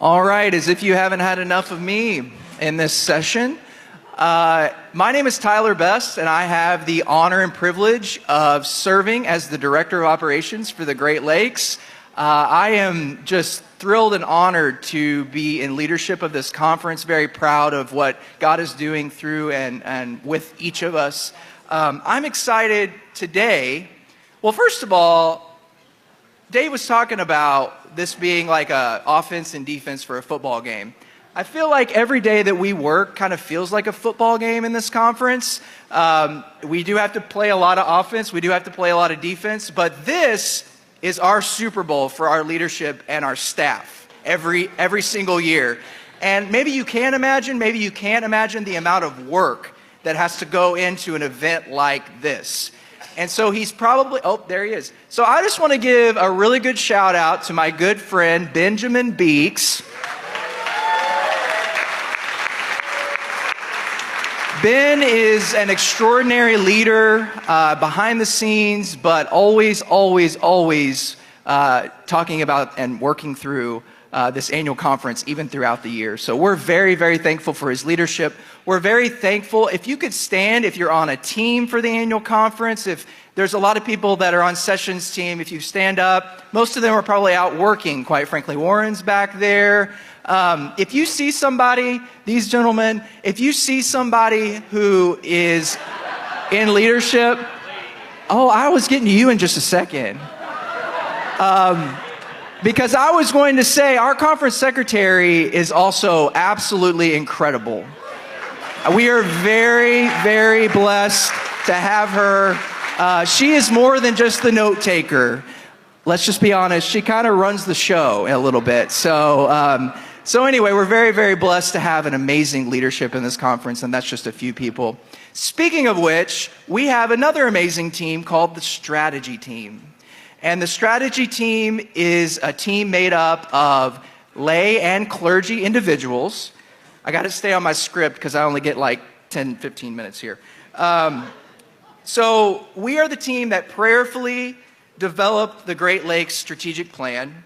All right, as if you haven't had enough of me in this session. My name is Tyler Best, and I have the honor and privilege of serving as the Director of Operations for the Great Lakes. I am just thrilled and honored to be in leadership of this conference, very proud of what God is doing through and with each of us. I'm excited today. Well, first of all, Dave was talking about this being like a offense and defense for a football game. I feel like every day that we work kind of feels like a football game in this conference. We do have to play a lot of offense. We do have to play a lot of defense. But this is our Super Bowl for our leadership and our staff every single year. And maybe you can imagine, maybe you can't imagine the amount of work that has to go into an event like this. And so he's probably, oh, there he is. So I just want to give a really good shout out to my good friend, Benjamin Beeks. Ben is an extraordinary leader behind the scenes, but always talking about and working through this annual conference, even throughout the year. So we're very, very thankful for his leadership. We're very thankful. If you could stand, if you're on a team for the annual conference, if there's a lot of people that are on Sessions team, if you stand up, most of them are probably out working, quite frankly. Warren's back there. If you see somebody, these gentlemen, if you see somebody who is in leadership, oh, I was getting to you in just a second. Because I was going to say our conference secretary is also absolutely incredible. We are very, very blessed to have her. She is more than just the note taker. Let's just be honest. She kind of runs the show a little bit. So anyway, we're very, very blessed to have an amazing leadership in this conference, and that's just a few people. Speaking of which, we have another amazing team called the Strategy Team. And the Strategy Team is a team made up of lay and clergy individuals. I got to stay on my script because I only get like 10, 15 minutes here. So we are the team that prayerfully developed the Great Lakes Strategic Plan,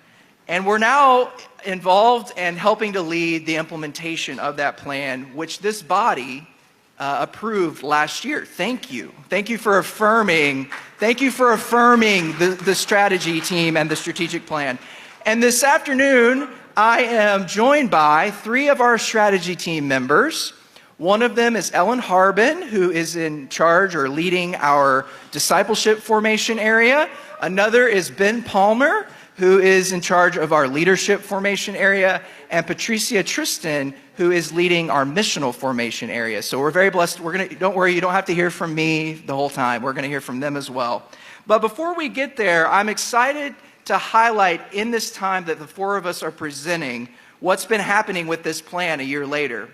and we're now involved and helping to lead the implementation of that plan, which this body approved last year. Thank you. Thank you for affirming the Strategy Team and the strategic plan. And this afternoon, I am joined by three of our Strategy Team members. One of them is Ellen Harbin, who is in charge or leading our discipleship formation area. Another is Ben Palmer, who is in charge of our leadership formation area, and Patricia Tristan, who is leading our missional formation area. So we're very blessed. Don't worry, you don't have to hear from me the whole time. We're going to hear from them as well. But before we get there, I'm excited to highlight in this time that the four of us are presenting what's been happening with this plan a year later.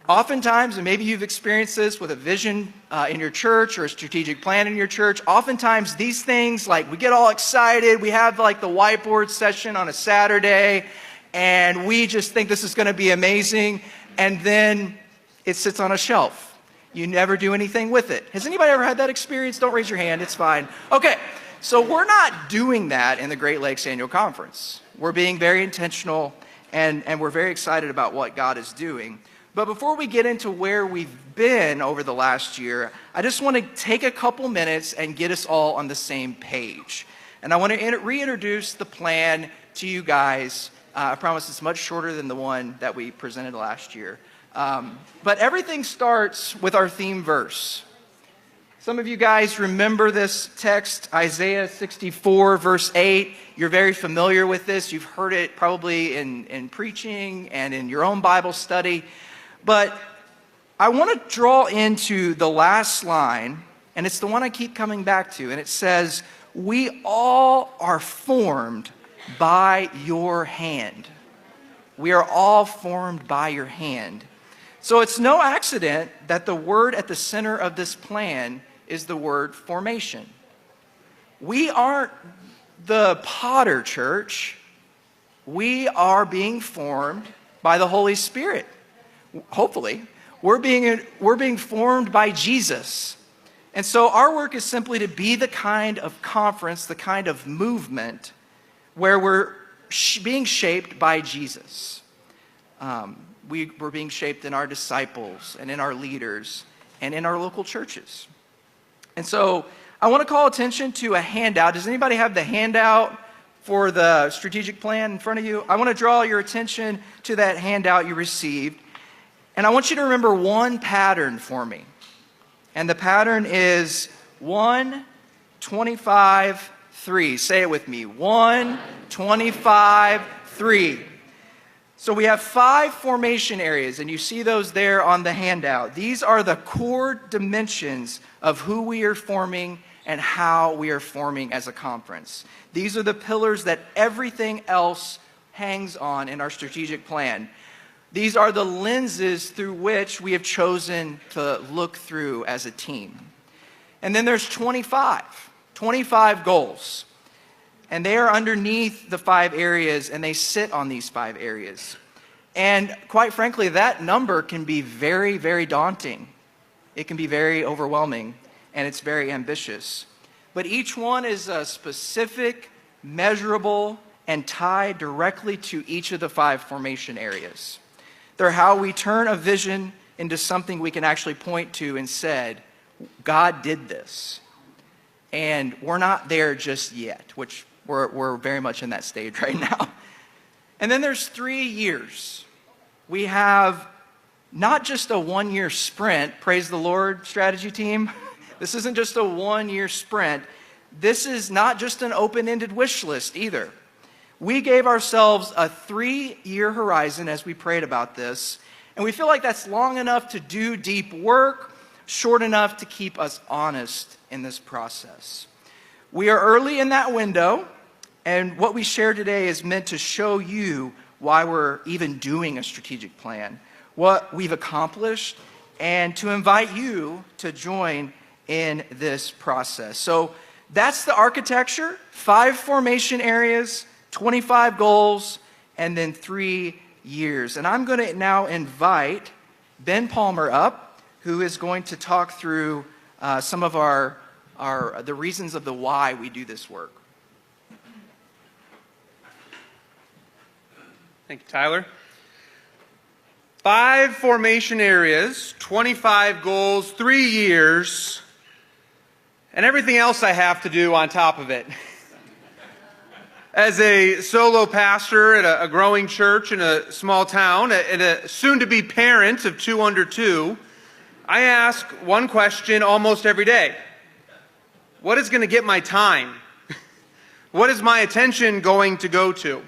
Oftentimes, and maybe you've experienced this with a vision in your church or a strategic plan in your church, oftentimes these things, like we get all excited, we have like the whiteboard session on a Saturday, and we just think this is going to be amazing, and then it sits on a shelf. You never do anything with it. Has anybody ever had that experience? Don't raise your hand, it's fine. Okay, so we're not doing that in the Great Lakes Annual Conference. We're being very intentional, and we're very excited about what God is doing. But before we get into where we've been over the last year, I just want to take a couple minutes and get us all on the same page. And I want to reintroduce the plan to you guys. I promise it's much shorter than the one that we presented last year. But everything starts with our theme verse. Some of you guys remember this text, Isaiah 64, verse 8. You're very familiar with this. You've heard it probably in preaching and in your own Bible study. But I want to draw into the last line, and it's the one I keep coming back to, and it says, "We all are formed by your hand." We are all formed by your hand. So it's no accident that the word at the center of this plan is the word formation. We aren't the Potter Church. We are being formed by the Holy Spirit. Hopefully, we're being formed by Jesus. And so our work is simply to be the kind of conference, the kind of movement where we're being shaped by Jesus. We're being shaped in our disciples and in our leaders and in our local churches. And so I want to call attention to a handout. Does anybody have the handout for the strategic plan in front of you? I want to draw your attention to that handout you received. And I want you to remember one pattern for me. And the pattern is 1, 25, 3. Say it with me. 1, 25, 3. So we have 5 formation areas, and you see those there on the handout. These are the core dimensions of who we are forming and how we are forming as a conference. These are the pillars that everything else hangs on in our strategic plan. These are the lenses through which we have chosen to look through as a team. And then there's 25 goals. And they are underneath the 5 areas, and they sit on these 5 areas. And quite frankly, that number can be very, very daunting. It can be very overwhelming, and it's very ambitious. But each one is a specific, measurable, and tied directly to each of the 5 formation areas. They're how we turn a vision into something we can actually point to and said, God did this. And we're not there just yet, which we're very much in that stage right now. And then there's 3 years. We have not just a 1-year sprint, praise the Lord, strategy team. This isn't just a 1-year sprint. This is not just an open-ended wish list either. We gave ourselves a 3-year horizon as we prayed about this, and we feel like that's long enough to do deep work, short enough to keep us honest in this process. We are early in that window, and what we share today is meant to show you why we're even doing a strategic plan, what we've accomplished, and to invite you to join in this process. So that's the architecture, 5 formation areas, 25 goals, and then 3 years. And I'm going to now invite Ben Palmer up, who is going to talk through some of the reasons of the why we do this work. Thank you, Tyler. 5 formation areas, 25 goals, 3 years, and everything else I have to do on top of it. As a solo pastor at a growing church in a small town, and a soon-to-be parent of 2 under 2, I ask one question almost every day. What is going to get my time? What is my attention going to go to?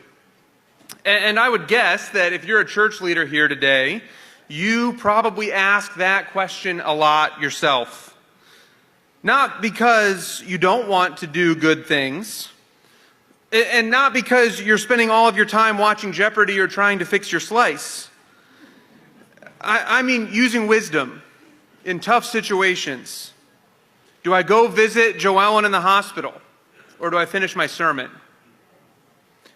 And I would guess that if you're a church leader here today, you probably ask that question a lot yourself. Not because you don't want to do good things, and not because you're spending all of your time watching Jeopardy or trying to fix your slice. I mean using wisdom in tough situations. Do I go visit Joellen in the hospital, or do I finish my sermon?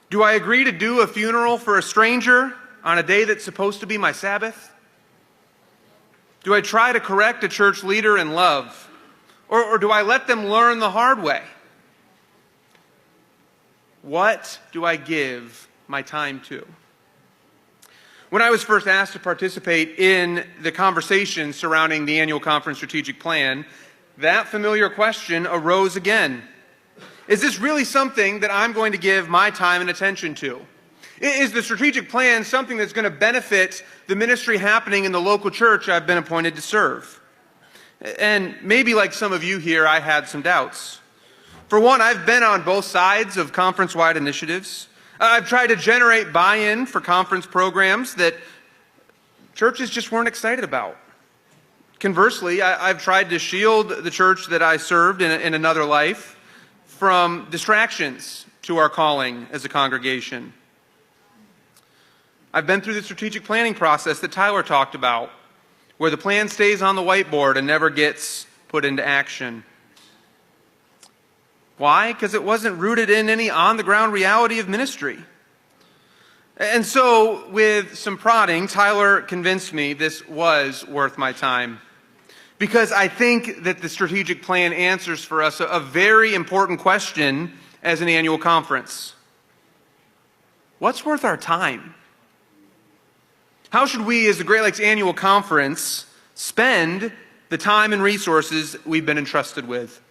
Do I agree to do a funeral for a stranger on a day that's supposed to be my Sabbath? Do I try to correct a church leader in love? Or do I let them learn the hard way? What do I give my time to? When I was first asked to participate in the conversation surrounding the annual conference strategic plan, that familiar question arose again. Is this really something that I'm going to give my time and attention to? Is the strategic plan something that's going to benefit the ministry happening in the local church I've been appointed to serve? And maybe like some of you here, I had some doubts. For one, I've been on both sides of conference-wide initiatives. I've tried to generate buy-in for conference programs that churches just weren't excited about. Conversely, I've tried to shield the church that I served in another life from distractions to our calling as a congregation. I've been through the strategic planning process that Tyler talked about, where the plan stays on the whiteboard and never gets put into action. Why? Because it wasn't rooted in any on-the-ground reality of ministry. And so, with some prodding, Tyler convinced me this was worth my time. Because I think that the strategic plan answers for us a very important question as an annual conference. what's worth our time? How should we, as the Great Lakes Annual Conference, spend the time and resources we've been entrusted with?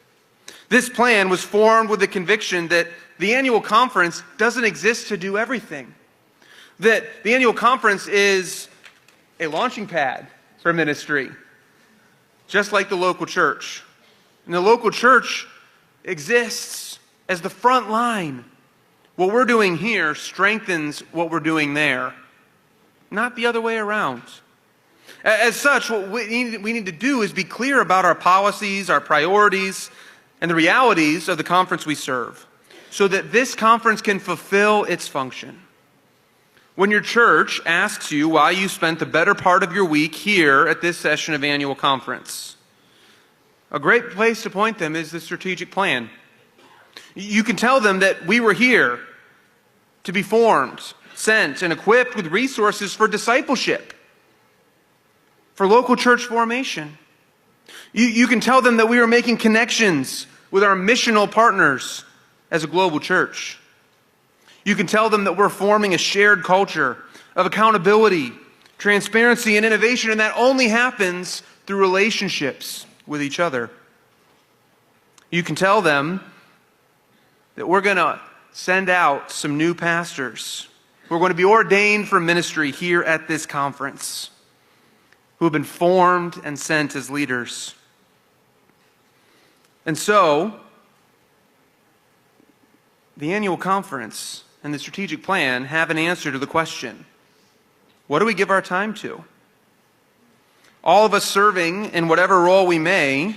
This plan was formed with the conviction that the annual conference doesn't exist to do everything. That the annual conference is a launching pad for ministry, just like the local church. And the local church exists as the front line. What we're doing here strengthens what we're doing there, not the other way around. As such, what we need to do is be clear about our policies, our priorities, and the realities of the conference we serve, so that this conference can fulfill its function. When your church asks you why you spent the better part of your week here at this session of annual conference, a great place to point them is the strategic plan. You can tell them that we were here to be formed, sent, and equipped with resources for discipleship, for local church formation. You can tell them that we are making connections with our missional partners as a global church. You can tell them that we're forming a shared culture of accountability, transparency, and innovation, and that only happens through relationships with each other. You can tell them that we're going to send out some new pastors who are going to be ordained for ministry here at this conference, who have been formed and sent as leaders. And so, the annual conference and the strategic plan have an answer to the question, what do we give our time to? All of us serving in whatever role we may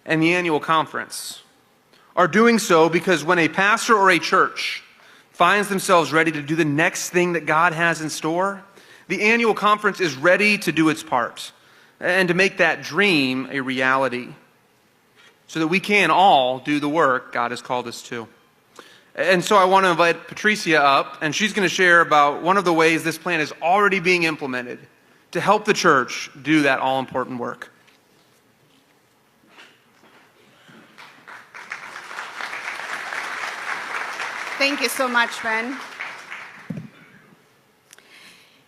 in the annual conference are doing so because when a pastor or a church finds themselves ready to do the next thing that God has in store, the annual conference is ready to do its part and to make that dream a reality so that we can all do the work God has called us to. And so I want to invite Patricia up, and she's going to share about one of the ways this plan is already being implemented to help the church do that all-important work. Thank you so much, Ben.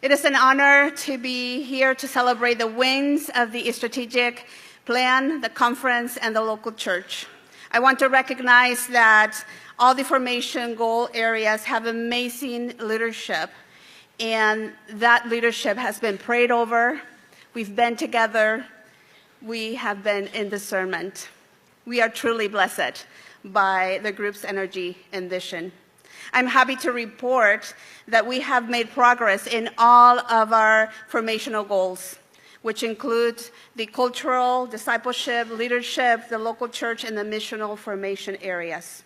It is an honor to be here to celebrate the wins of the strategic plan, the conference, and the local church. I want to recognize that all the formation goal areas have amazing leadership, and that leadership has been prayed over. We've been together. We have been in discernment. We are truly blessed by the group's energy and vision. I'm happy to report that we have made progress in all of our formational goals, which include the cultural, discipleship, leadership, the local church, and the missional formation areas.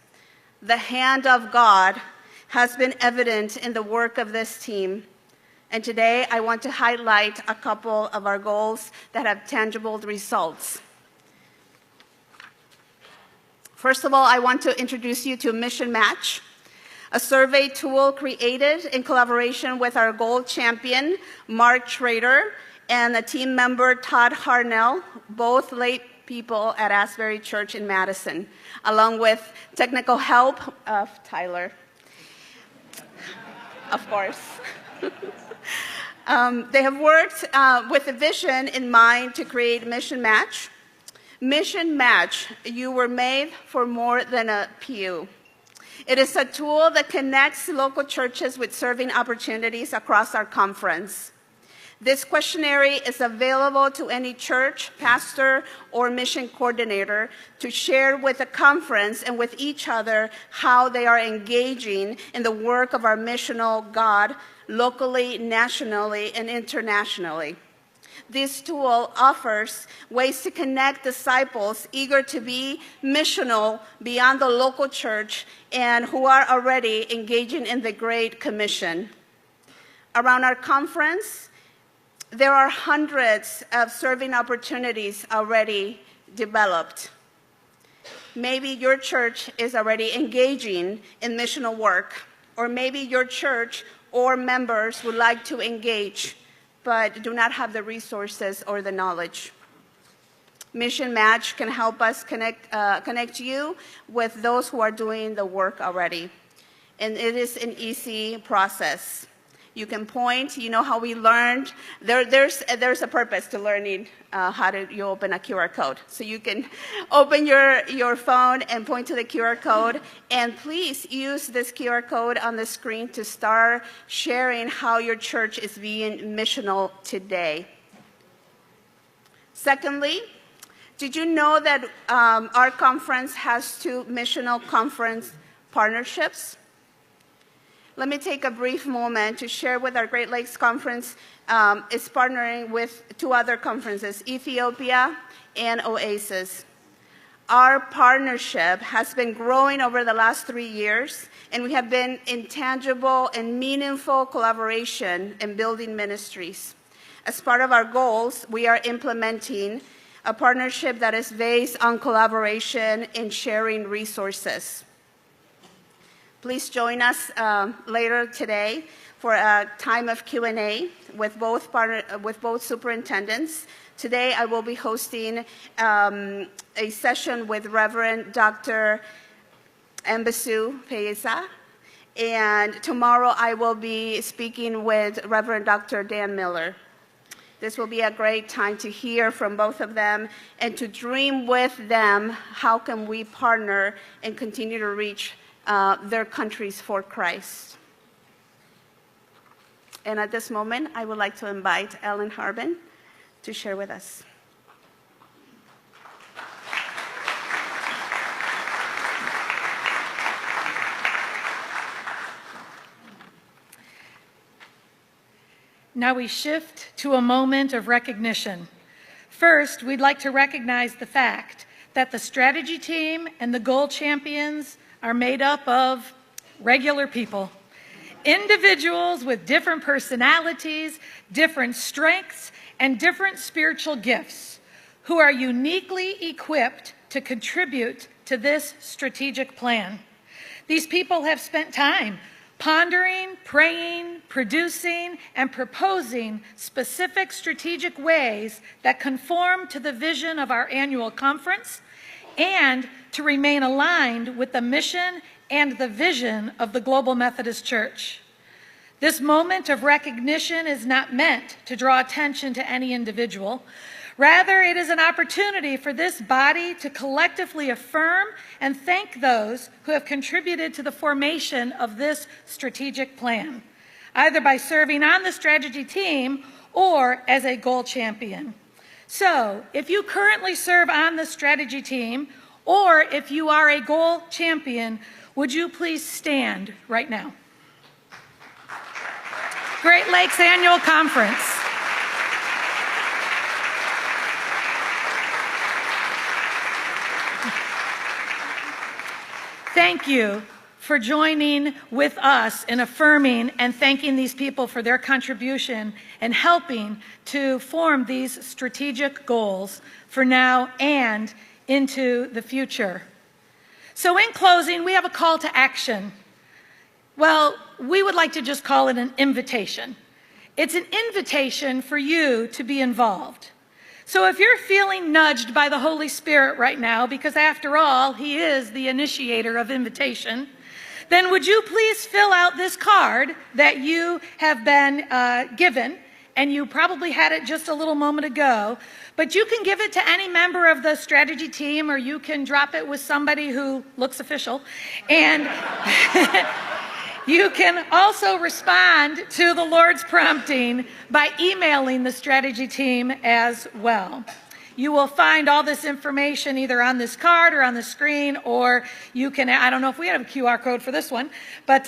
The hand of God has been evident in the work of this team, and today I want to highlight a couple of our goals that have tangible results. First of all, I want to introduce you to Mission Match, a survey tool created in collaboration with our goal champion, Mark Schrader, and the team member, Todd Harnell, both late people at Asbury Church in Madison, along with technical help of Tyler, of course. They have worked with a vision in mind to create Mission Match. Mission Match, you were made for more than a pew. It is a tool that connects local churches with serving opportunities across our conference. This questionnaire is available to any church, pastor, or mission coordinator to share with the conference and with each other how they are engaging in the work of our missional God locally, nationally, and internationally. This tool offers ways to connect disciples eager to be missional beyond the local church and who are already engaging in the Great Commission. Around our conference, there are hundreds of serving opportunities already developed. Maybe your church is already engaging in missional work, or maybe your church or members would like to engage but do not have the resources or the knowledge. Mission Match can help us connect you with those who are doing the work already. and it is an easy process. You can point, you know how we learned. There's a purpose to learning you open a QR code. So you can open your phone and point to the QR code, and please use this QR code on the screen to start sharing how your church is being missional today. Secondly, did you know that our conference has 2 missional conference partnerships? Let me take a brief moment to share with our Great Lakes Conference is partnering with 2 other conferences, Ethiopia and Oasis. Our partnership has been growing over the last 3 years, and we have been in tangible and meaningful collaboration in building ministries. As part of our goals, we are implementing a partnership that is based on collaboration and sharing resources. Please join us later today for a time of Q&A with both superintendents. Today, I will be hosting a session with Reverend Dr. Mbasu Peyesa, and tomorrow I will be speaking with Reverend Dr. Dan Miller. This will be a great time to hear from both of them and to dream with them how can we partner and continue to reach their countries for Christ. And at this moment, I would like to invite Ellen Harbin to share with us. Now we shift to a moment of recognition. First, we'd like to recognize the fact that the strategy team and the goal champions are made up of regular people, individuals with different personalities, different strengths, and different spiritual gifts who are uniquely equipped to contribute to this strategic plan. These people have spent time pondering, praying, producing, and proposing specific strategic ways that conform to the vision of our annual conference and to remain aligned with the mission and the vision of the Global Methodist Church. This moment of recognition is not meant to draw attention to any individual. Rather, it is an opportunity for this body to collectively affirm and thank those who have contributed to the formation of this strategic plan, either by serving on the strategy team or as a goal champion. So, if you currently serve on the strategy team, or if you are a goal champion, would you please stand right now? Great Lakes Annual Conference. Thank you for joining with us in affirming and thanking these people for their contribution and helping to form these strategic goals for now and into the future. So in closing, we have a call to action. Well, we would like to just call it an invitation. It's an invitation for you to be involved. So if you're feeling nudged by the Holy Spirit right now, because after all, He is the initiator of invitation, then would you please fill out this card that you have been given, and you probably had it just a little moment ago, but you can give it to any member of the strategy team, or you can drop it with somebody who looks official, and you can also respond to the Lord's prompting by emailing the strategy team as well. You will find all this information either on this card or on the screen, or you can, I don't know if we have a QR code for this one, but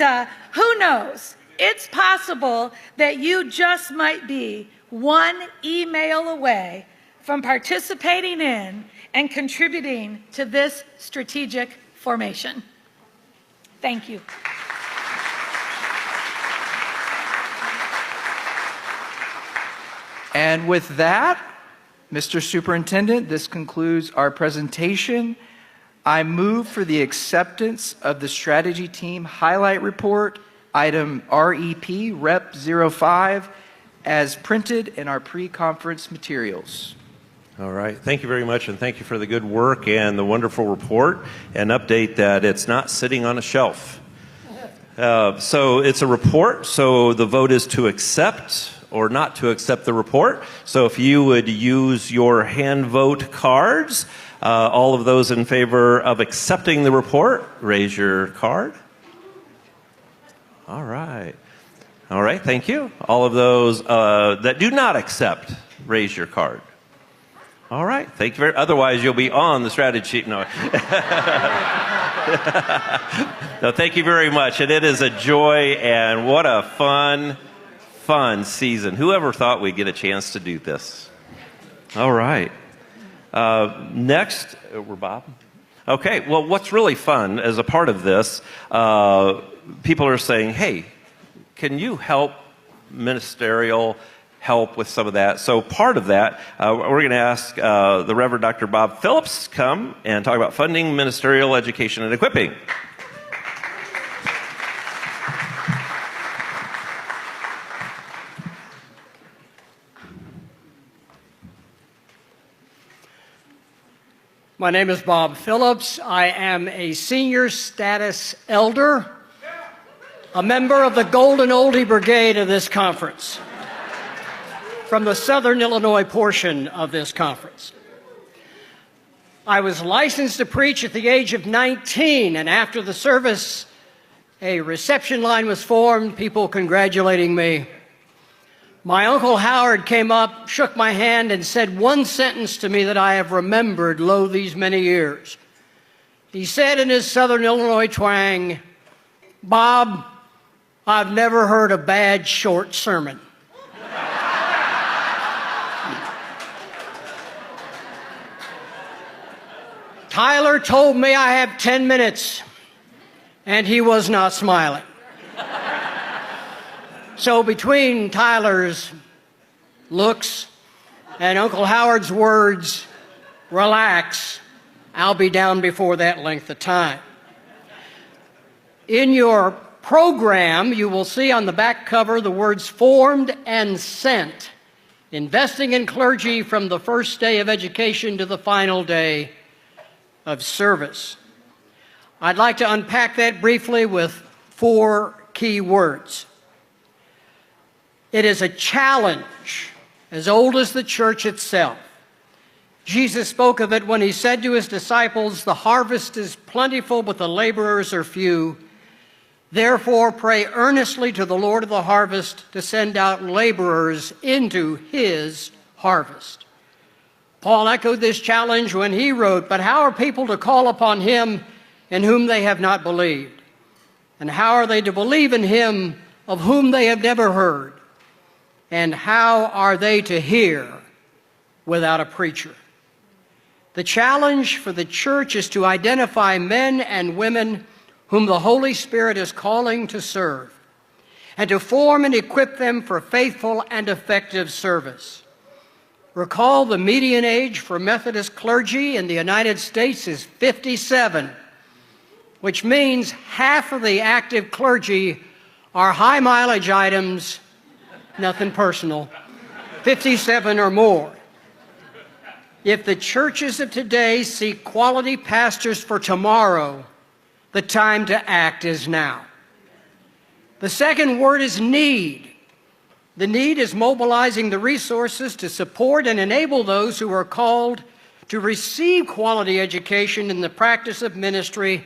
who knows? It's possible that you just might be one email away from participating in and contributing to this strategic formation. Thank you. And with that, Mr. Superintendent, this concludes our presentation. I move for the acceptance of the strategy team highlight report, item REP Rep 05, as printed in our pre-conference materials. All right. Thank you very much, and thank you for the good work and the wonderful report and update that it's not sitting on a shelf. So it's a report, so the vote is to accept or not to accept the report. So if you would use your hand vote cards, all of those in favor of accepting the report, raise your card. All right. All right, thank you. All of those that do not accept, raise your card. All right, thank you very much. Otherwise, you'll be on the strategy sheet. No. No, thank you very much. And it is a joy, and what a fun season. Whoever thought we'd get a chance to do this? All right. Next, we're Bob. Okay, well, what's really fun as a part of this, people are saying, hey, can you help ministerial help with some of that? So part of that, we're going to ask the Reverend Dr. Bob Phillips come and talk about funding ministerial education and equipping. My name is Bob Phillips. I am a senior status elder, a member of the Golden Oldie Brigade of this conference, from the Southern Illinois portion of this conference. I was licensed to preach at the age of 19, and after the service, a reception line was formed, people congratulating me. My Uncle Howard came up, shook my hand, and said one sentence to me that I have remembered lo these many years. He said in his Southern Illinois twang, "Bob, I've never heard a bad short sermon." Tyler told me I have 10 minutes, and he was not smiling. So between Tyler's looks and Uncle Howard's words, relax, I'll be down before that length of time. In your program, you will see on the back cover the words formed and sent, investing in clergy from the first day of education to the final day of service. I'd like to unpack that briefly with 4 key words. It is a challenge as old as the church itself. Jesus spoke of it when he said to his disciples, "The harvest is plentiful, but the laborers are few. Therefore, pray earnestly to the Lord of the harvest to send out laborers into his harvest." Paul echoed this challenge when he wrote, "But how are people to call upon him in whom they have not believed? And how are they to believe in him of whom they have never heard? And how are they to hear without a preacher?" The challenge for the church is to identify men and women whom the Holy Spirit is calling to serve, and to form and equip them for faithful and effective service. Recall the median age for Methodist clergy in the United States is 57, which means half of the active clergy are high mileage items, nothing personal, 57 or more. If the churches of today seek quality pastors for tomorrow, the time to act is now. The second word is need. The need is mobilizing the resources to support and enable those who are called to receive quality education in the practice of ministry,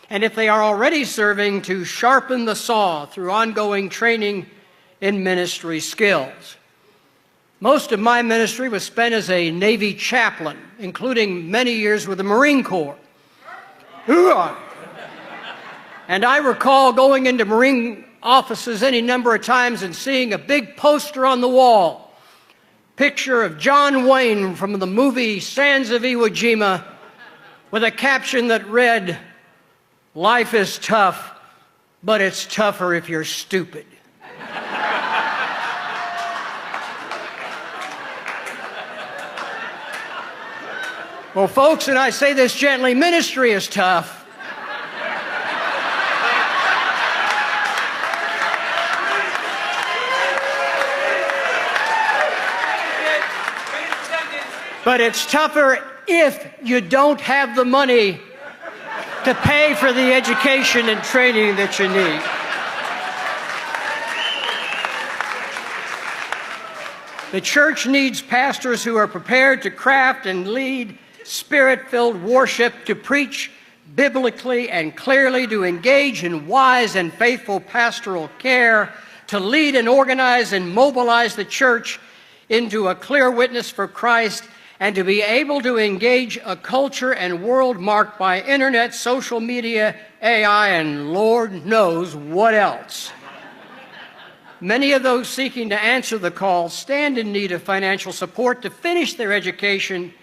and if they are already serving, to sharpen the saw through ongoing training in ministry skills. Most of my ministry was spent as a Navy chaplain, including many years with the Marine Corps. And I recall going into Marine offices any number of times and seeing a big poster on the wall, picture of John Wayne from the movie Sands of Iwo Jima, with a caption that read, "Life is tough, but it's tougher if you're stupid." Well, folks, and I say this gently, ministry is tough. But it's tougher if you don't have the money to pay for the education and training that you need. The church needs pastors who are prepared to craft and lead Spirit-filled worship, to preach biblically and clearly, to engage in wise and faithful pastoral care, to lead and organize and mobilize the church into a clear witness for Christ, and to be able to engage a culture and world marked by internet, social media, AI, and Lord knows what else. Many of those seeking to answer the call stand in need of financial support to finish their education,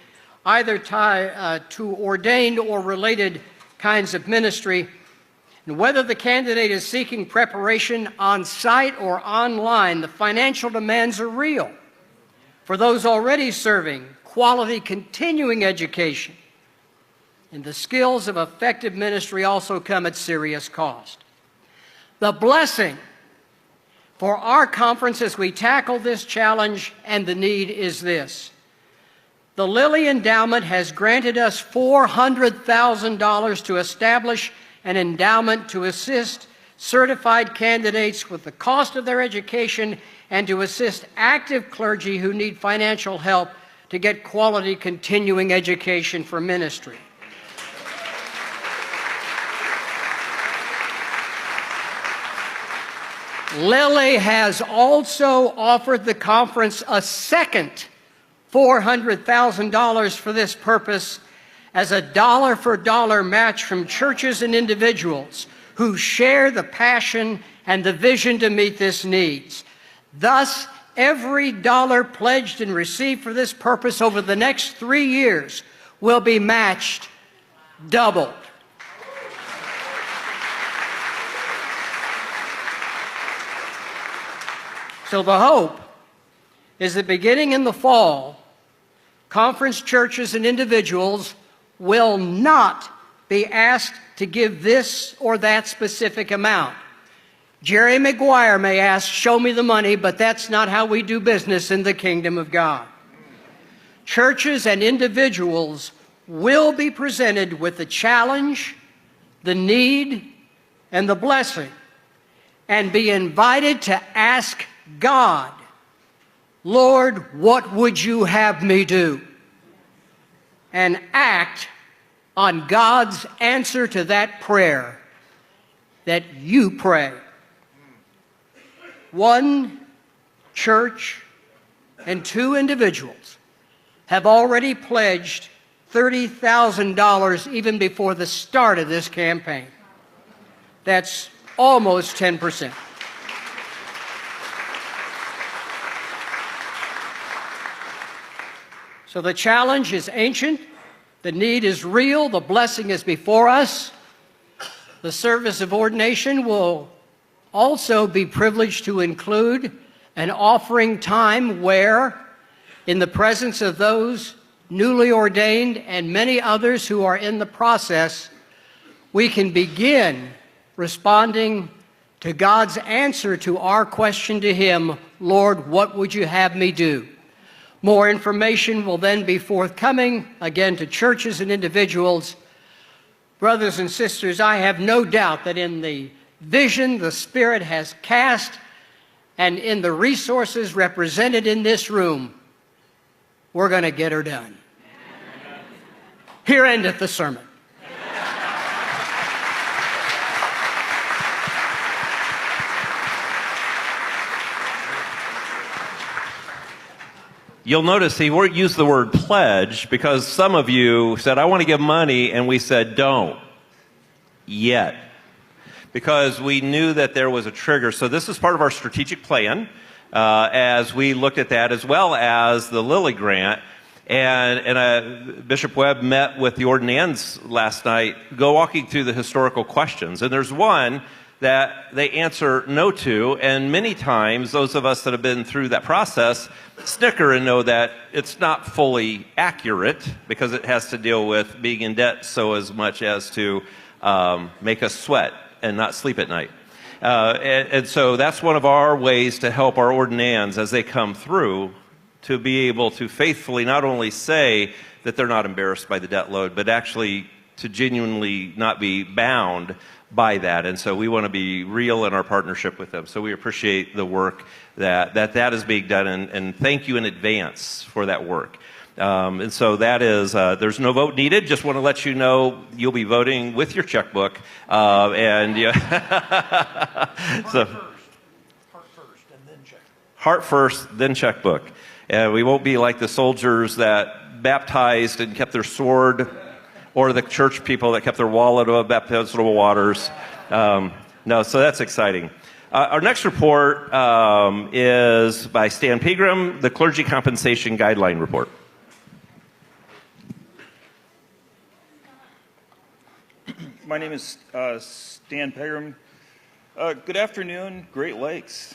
either to ordained or related kinds of ministry. And whether the candidate is seeking preparation on site or online, the financial demands are real. For those already serving, quality continuing education and the skills of effective ministry also come at serious cost. The blessing for our conference as we tackle this challenge and the need is this. The Lilly Endowment has granted us $400,000 to establish an endowment to assist certified candidates with the cost of their education and to assist active clergy who need financial help to get quality continuing education for ministry. Lilly has also offered the conference a second $400,000 for this purpose as a dollar-for-dollar match from churches and individuals who share the passion and the vision to meet this needs. Thus, every dollar pledged and received for this purpose over the next 3 years will be matched double. So the hope is that beginning in the fall, conference churches and individuals will not be asked to give this or that specific amount. Jerry Maguire may ask, "Show me the money," but that's not how we do business in the kingdom of God. Churches and individuals will be presented with the challenge, the need, and the blessing, and be invited to ask God, "Lord, what would you have me do?" and act on God's answer to that prayer that you pray. One church and 2 individuals have already pledged $30,000 even before the start of this campaign. That's almost 10%. So the challenge is ancient, the need is real, the blessing is before us. The service of ordination will also be privileged to include an offering time where, in the presence of those newly ordained and many others who are in the process, we can begin responding to God's answer to our question to Him, "Lord, what would you have me do?" More information will then be forthcoming, again, to churches and individuals. Brothers and sisters, I have no doubt that in the vision the Spirit has cast and in the resources represented in this room, we're going to get her done. Here endeth the sermon. You'll notice he used the word pledge because some of you said, "I want to give money," and we said, "Don't yet," because we knew that there was a trigger. So this is part of our strategic plan as we looked at that, as well as the Lilly grant. And Bishop Webb met with the ordinands last night, walking through the historical questions. And there's one that they answer no to, and many times those of us that have been through that process snicker and know that it's not fully accurate because it has to deal with being in debt so as much as to make us sweat and not sleep at night. And so that's one of our ways to help our ordinands as they come through to be able to faithfully not only say that they're not embarrassed by the debt load, but actually to genuinely not be bound by that. And so we want to be real in our partnership with them. So we appreciate the work that is being done, and thank you in advance for that work. And so that is, there's no vote needed. Just want to let you know you'll be voting with your checkbook. And yeah. So, heart first, then checkbook. And we won't be like the soldiers that baptized and kept their sword, or the church people that kept their wallet above baptismal waters. No, so that's exciting. Our next report is by Stan Pegram, the Clergy Compensation Guideline Report. My name is Stan Pegram. Good afternoon, Great Lakes.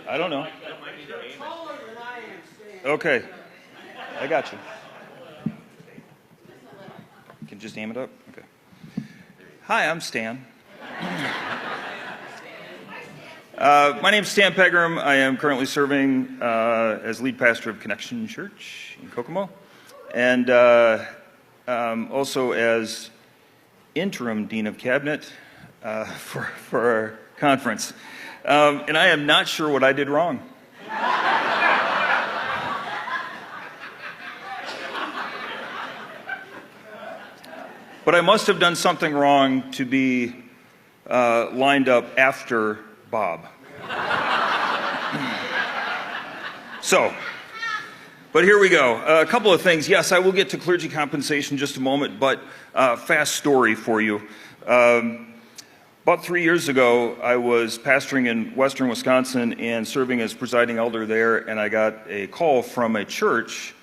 I don't know. Okay, I got you. Can you just aim it up? Okay. Hi, I'm Stan. My name is Stan Pegram. I am currently serving as lead pastor of Connection Church in Kokomo, and also as interim dean of cabinet for our conference. And I am not sure what I did wrong. But I must have done something wrong to be lined up after Bob. But here we go. A couple of things. Yes, I will get to clergy compensation in just a moment, but fast story for you. About 3 years ago, I was pastoring in western Wisconsin and serving as presiding elder there, and I got a call from a church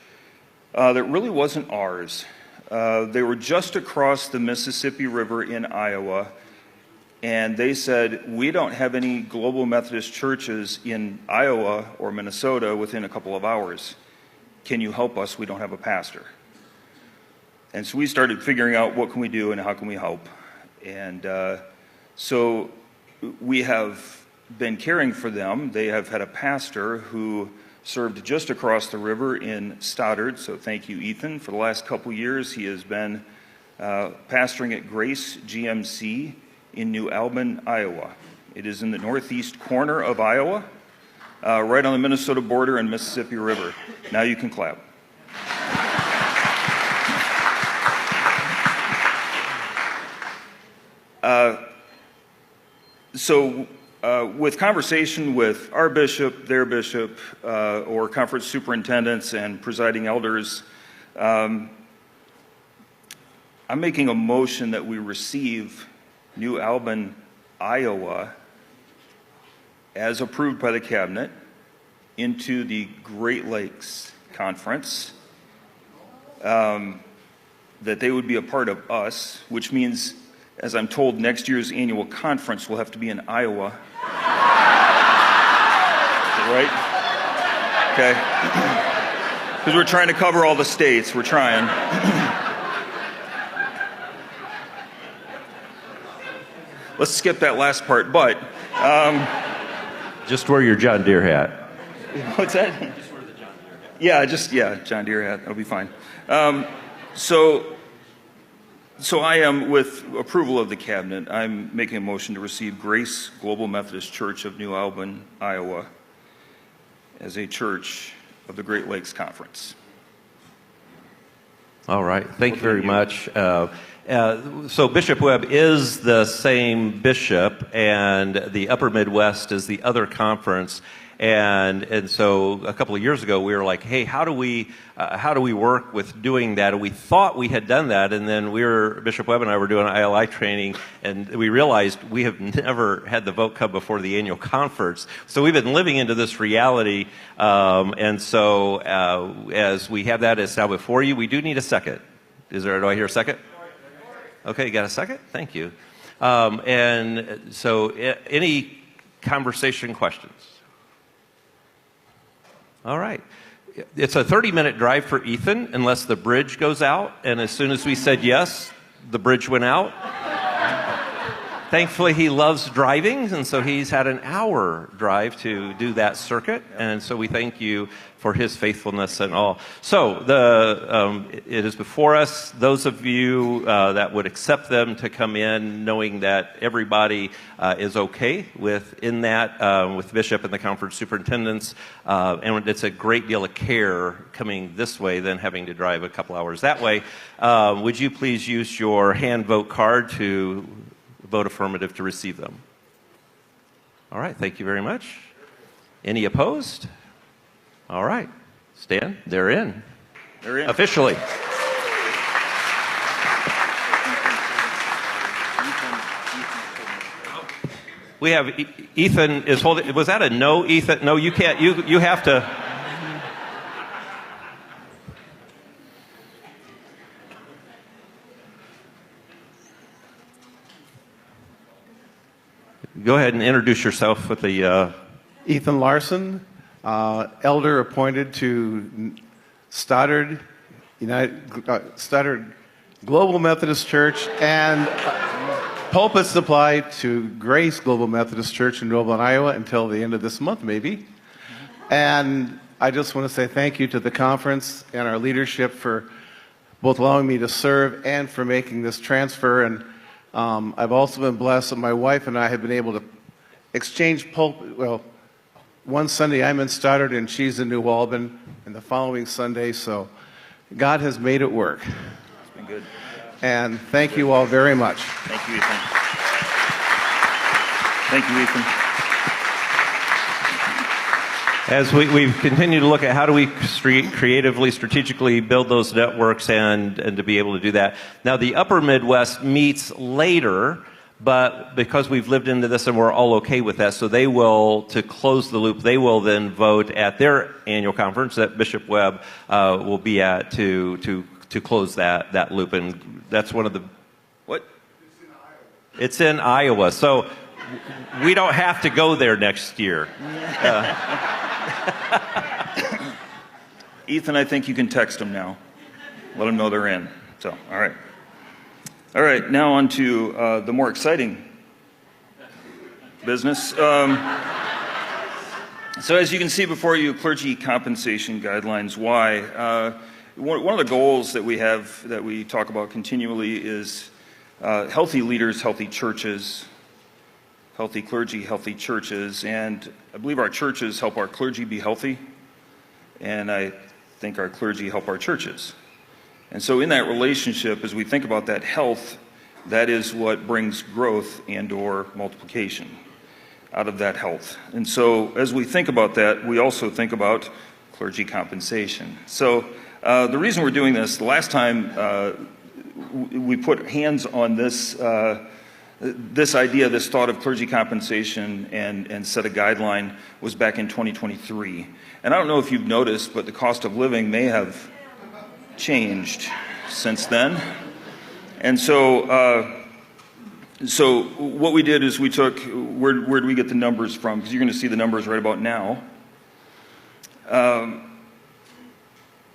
that really wasn't ours. They were just across the Mississippi River in Iowa, and they said, we don't have any Global Methodist churches in Iowa or Minnesota within a couple of hours. Can you help us? We don't have a pastor. And so we started figuring out what can we do and how can we help. And so we have been caring for them. They have had a pastor who served just across the river in Stoddard. So thank you, Ethan. For the last couple years, he has been pastoring at Grace GMC in New Albin, Iowa. It is in the northeast corner of Iowa, right on the Minnesota border and Mississippi River. Now you can clap. With conversation with our bishop, their bishop, or conference superintendents and presiding elders, I'm making a motion that we receive New Albin, Iowa, as approved by the cabinet, into the Great Lakes Conference, that they would be a part of us, which means, as I'm told, next year's annual conference will have to be in Iowa. Right? Okay. Because we're trying to cover all the states. We're trying. Let's skip that last part, but... Just wear your John Deere hat. What's that? Just wear the John Deere hat. Yeah, John Deere hat. That'll be fine. So I am, with approval of the cabinet, I'm making a motion to receive Grace Global Methodist Church of New Albin, Iowa, as a church of the Great Lakes Conference. All right. Thank you very much. So Bishop Webb is the same bishop, and the Upper Midwest is the other conference. And so a couple of years ago, we were like, hey, how do we work with doing that? And we thought we had done that, and then Bishop Webb and I were doing ILI training, and we realized we have never had the vote come before the annual conference. So we've been living into this reality, and so as we have that, it's now before you. We do need a second. Do I hear a second? Okay, you got a second? Thank you. And so any conversation questions? All right. It's a 30-minute drive for Ethan, unless the bridge goes out. And as soon as we said yes, the bridge went out. Thankfully, he loves driving, and so he's had an hour drive to do that circuit. And so we thank you for his faithfulness and all. So it is before us. Those of you that would accept them to come in, knowing that everybody is okay with the bishop and the conference superintendents, and it's a great deal of care coming this way than having to drive a couple hours that way. Would you please use your hand vote card to vote affirmative to receive them? All right, thank you very much. Any opposed? All right, Stan, they're in. They're in. Officially. We have Ethan is holding. Was that a no, Ethan? No, you can't. You have to. Go ahead and introduce yourself with the. Ethan Larson, elder appointed to Stoddard Global Methodist Church and pulpit supply to Grace Global Methodist Church in Dublin, Iowa until the end of this month, maybe. And I just want to say thank you to the conference and our leadership for both allowing me to serve and for making this transfer. And I've also been blessed that my wife and I have been able to exchange pulpit. Well, one Sunday I'm in Stoddard and she's in New Albany, and the following Sunday, so God has made it work. It's been good. And thank you all very much. Thank you, Ethan. Thank you, Ethan. As we continue to look at how do we creatively, strategically build those networks and to be able to do that. Now, the Upper Midwest meets later, but because we've lived into this and we're all okay with that, so they will, to close the loop, they will then vote at their annual conference that Bishop Webb will be at to close that loop. And that's one of the... What? It's in Iowa. So we don't have to go there next year. Ethan, I think you can text them now. Let them know they're in. So, all right. All right, now on to the more exciting business. So as you can see before you, clergy compensation guidelines. Why? One of the goals that we have, that we talk about continually, is healthy leaders, healthy churches, healthy clergy, healthy churches. And I believe our churches help our clergy be healthy, and I think our clergy help our churches. And so in that relationship, as we think about that health, that is what brings growth and or multiplication out of that health. And so as we think about that, we also think about clergy compensation. So the reason we're doing this, the last time we put hands on this idea, this thought of clergy compensation and set a guideline was back in 2023. And I don't know if you've noticed, but the cost of living may have changed since then. And so so what we did is we took, where did we get the numbers from? Because you're going to see the numbers right about now.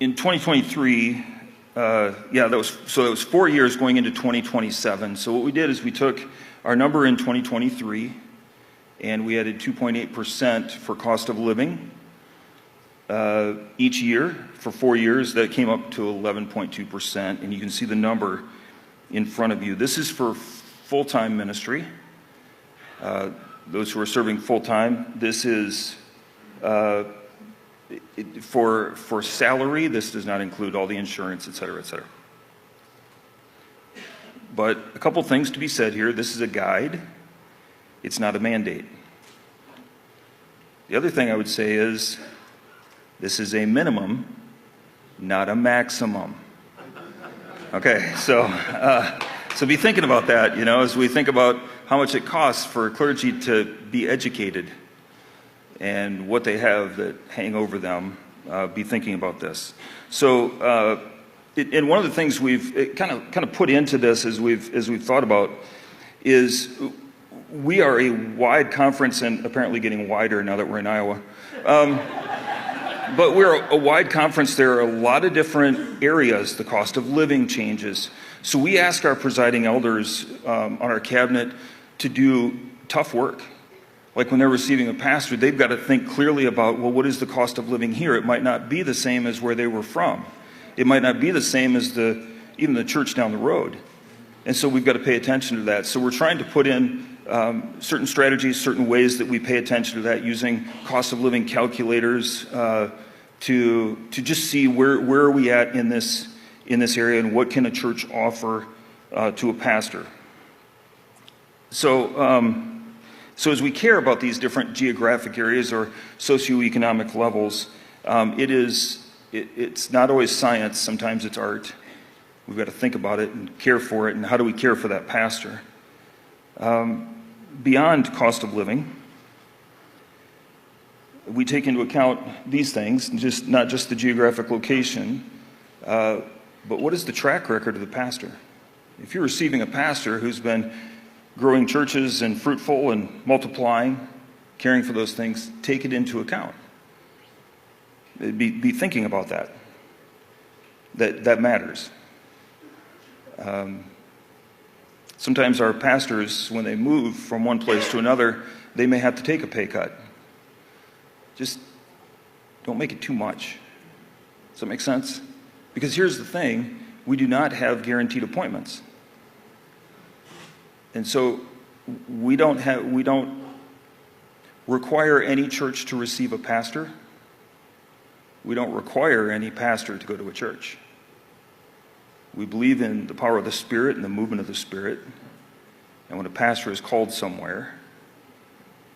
In 2023, that was 4 years going into 2027. So what we did is we took our number in 2023 and we added 2.8% for cost of living each year for 4 years. That came up to 11.2%, and you can see the number in front of you. This is for full-time ministry, those who are serving full-time. This is for salary. This does not include all the insurance, et cetera, et cetera. But a couple things to be said here. This is a guide. It's not a mandate. The other thing I would say is this is a minimum, not a maximum. Okay, so be thinking about that, as we think about how much it costs for clergy to be educated and what they have that hang over them. Be thinking about this. So, and one of the things we've kind of put into this as we've thought about is we are a wide conference, and apparently getting wider now that we're in Iowa. But we're a wide conference. There are a lot of different areas. The cost of living changes. So we ask our presiding elders on our cabinet to do tough work. Like when they're receiving a pastor, they've got to think clearly about, well, what is the cost of living here? It might not be the same as where they were from. It might not be the same as even the church down the road. And so we've got to pay attention to that. So we're trying to put in certain strategies, certain ways that we pay attention to that, using cost of living calculators to just see where are we at in this area, and what can a church offer to a pastor. So as we care about these different geographic areas or socioeconomic levels, it's not always science. Sometimes it's art. We've got to think about it and care for it, and how do we care for that pastor? Beyond cost of living, we take into account these things, not just the geographic location, but what is the track record of the pastor? If you're receiving a pastor who's been growing churches and fruitful and multiplying, caring for those things, take it into account. Be thinking about that. That matters. Sometimes our pastors, when they move from one place to another, they may have to take a pay cut. Just don't make it too much. Does that make sense? Because here's the thing, we do not have guaranteed appointments. And so we don't require any church to receive a pastor. We don't require any pastor to go to a church. We believe in the power of the Spirit and the movement of the Spirit. And when a pastor is called somewhere,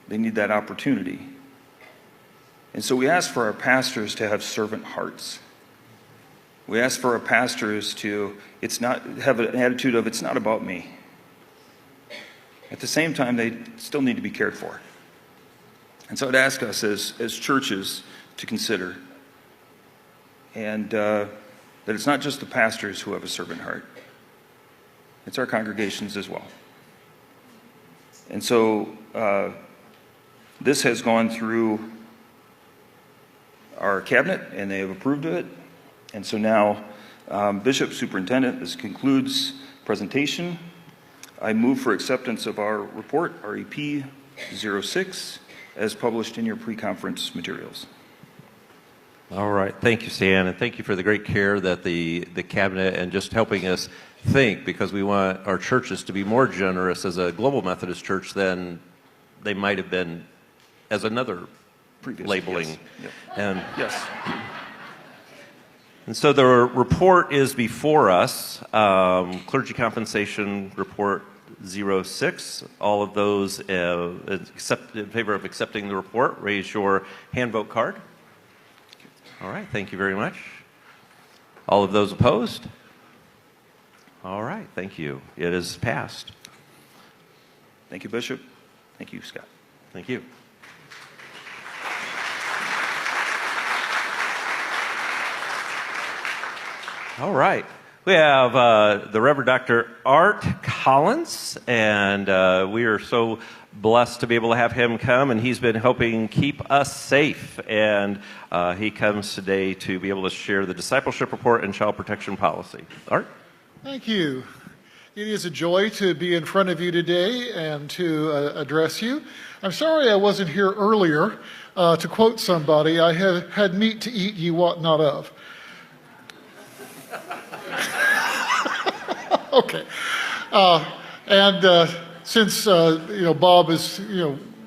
they need that opportunity. And so we ask for our pastors to have servant hearts. We ask for our pastors to have an attitude of, it's not about me. At the same time, they still need to be cared for. And so I'd ask us as churches to consider, and that it's not just the pastors who have a servant heart. It's our congregations as well. And so this has gone through our cabinet, and they have approved of it. And so now, Bishop, Superintendent, this concludes presentation. I move for acceptance of our report, REP 06, as published in your pre-conference materials. All right. Thank you, Stan, and thank you for the great care that the cabinet and just helping us think, because we want our churches to be more generous as a Global Methodist Church than they might have been as another previous labeling. Yes. Yep. And Yes. And so the report is before us, Clergy Compensation Report 06. All of those in favor of accepting the report, raise your hand vote card. All right, thank you very much. All of those opposed? All right, thank you. It is passed. Thank you, Bishop. Thank you, Scott. Thank you. All right. We have the Reverend Dr. Art Collins, and we are so blessed to be able to have him come, and he's been helping keep us safe. And he comes today to be able to share the discipleship report and child protection policy. Art? Thank you. It is a joy to be in front of you today and to address you. I'm sorry I wasn't here earlier. To quote somebody, I have had meat to eat ye wot not of. Okay. Since Bob is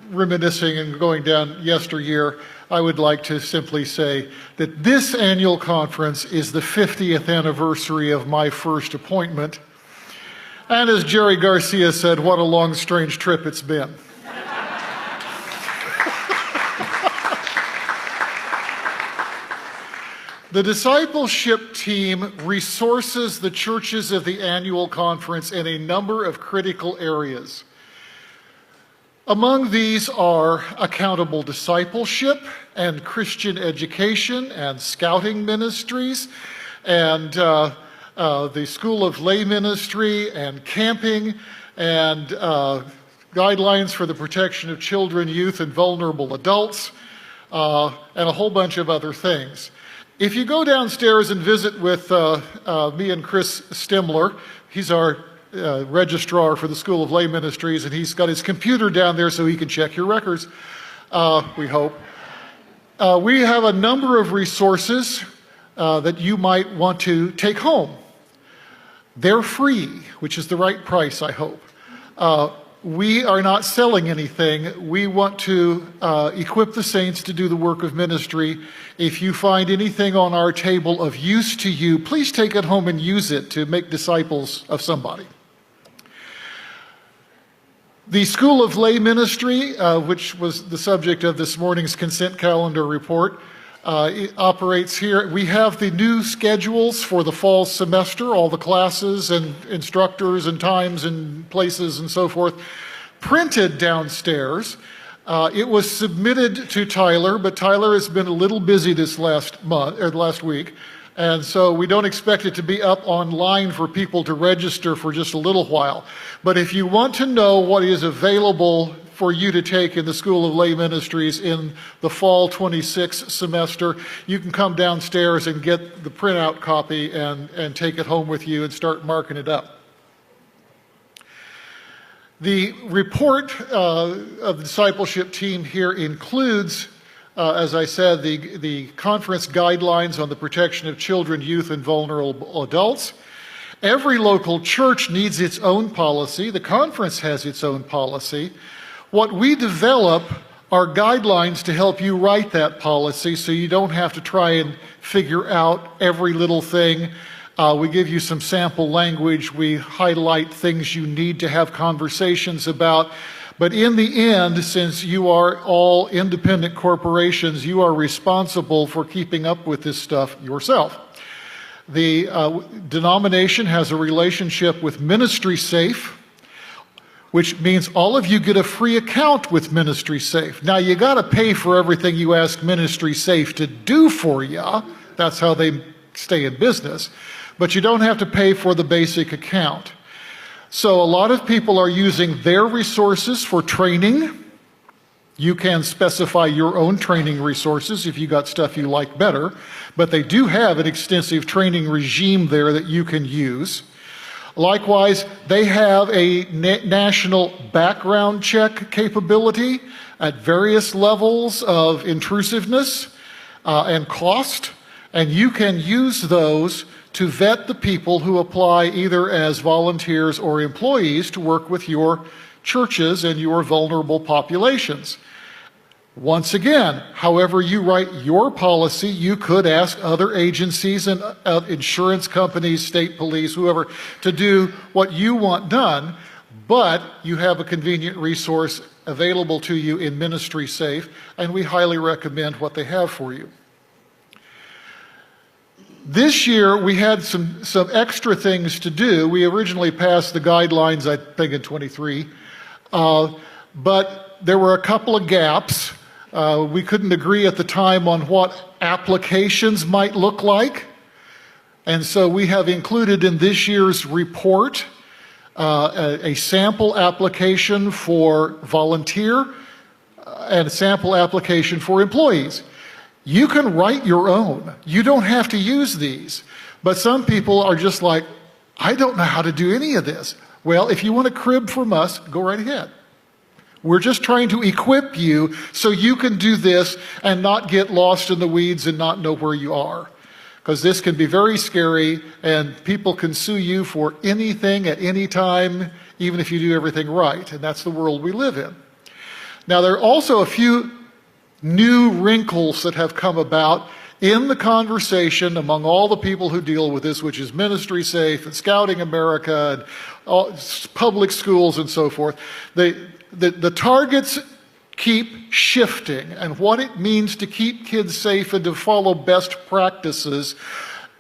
reminiscing and going down yesteryear, I would like to simply say that this annual conference is the 50th anniversary of my first appointment. And as Jerry Garcia said, what a long, strange trip it's been. The discipleship team resources the churches of the annual conference in a number of critical areas. Among these are accountable discipleship and Christian education and scouting ministries and the School of Lay Ministry and camping and guidelines for the protection of children, youth, and vulnerable adults, and a whole bunch of other things. If you go downstairs and visit with me and Chris Stimler, he's our registrar for the School of Lay Ministries, and he's got his computer down there so he can check your records, we hope. We have a number of resources that you might want to take home. They're free, which is the right price, I hope. We are not selling anything. We want to equip the saints to do the work of ministry. If you find anything on our table of use to you, please take it home and use it to make disciples of somebody. The School of Lay Ministry, which was the subject of this morning's consent calendar report, it operates here. We have the new schedules for the fall semester, all the classes and instructors and times and places and so forth, printed downstairs. It was submitted to Tyler, but Tyler has been a little busy this last week. And so we don't expect it to be up online for people to register for just a little while. But if you want to know what is available for you to take in the School of Lay Ministries in the fall 26 semester, you can come downstairs and get the printout copy and take it home with you and start marking it up. The report of the discipleship team here includes, as I said, the conference guidelines on the protection of children, youth, and vulnerable adults. Every local church needs its own policy. The conference has its own policy. What we develop are guidelines to help you write that policy so you don't have to try and figure out every little thing. We give you some sample language. We highlight things you need to have conversations about. But in the end, since you are all independent corporations, you are responsible for keeping up with this stuff yourself. The denomination has a relationship with Ministry Safe, which means all of you get a free account with Ministry Safe. Now, you got to pay for everything you ask Ministry Safe to do for you. That's how they stay in business. But you don't have to pay for the basic account. So a lot of people are using their resources for training. You can specify your own training resources if you got stuff you like better, but they do have an extensive training regime there that you can use. Likewise, they have a national background check capability at various levels of intrusiveness and cost, and you can use those to vet the people who apply either as volunteers or employees to work with your churches and your vulnerable populations. Once again, however you write your policy, you could ask other agencies and insurance companies, state police, whoever, to do what you want done, but you have a convenient resource available to you in Ministry Safe, and we highly recommend what they have for you. This year, we had some extra things to do. We originally passed the guidelines, I think, in 23, but there were a couple of gaps. We couldn't agree at the time on what applications might look like. And so we have included in this year's report a sample application for volunteer and a sample application for employees. You can write your own. You don't have to use these. But some people are just like, I don't know how to do any of this. Well, if you want to crib from us, go right ahead. We're just trying to equip you so you can do this and not get lost in the weeds and not know where you are. Because this can be very scary and people can sue you for anything at any time, even if you do everything right. And that's the world we live in. Now, there are also a few new wrinkles that have come about in the conversation among all the people who deal with this, which is Ministry Safe and Scouting America and all, public schools and so forth. The targets keep shifting, and what it means to keep kids safe and to follow best practices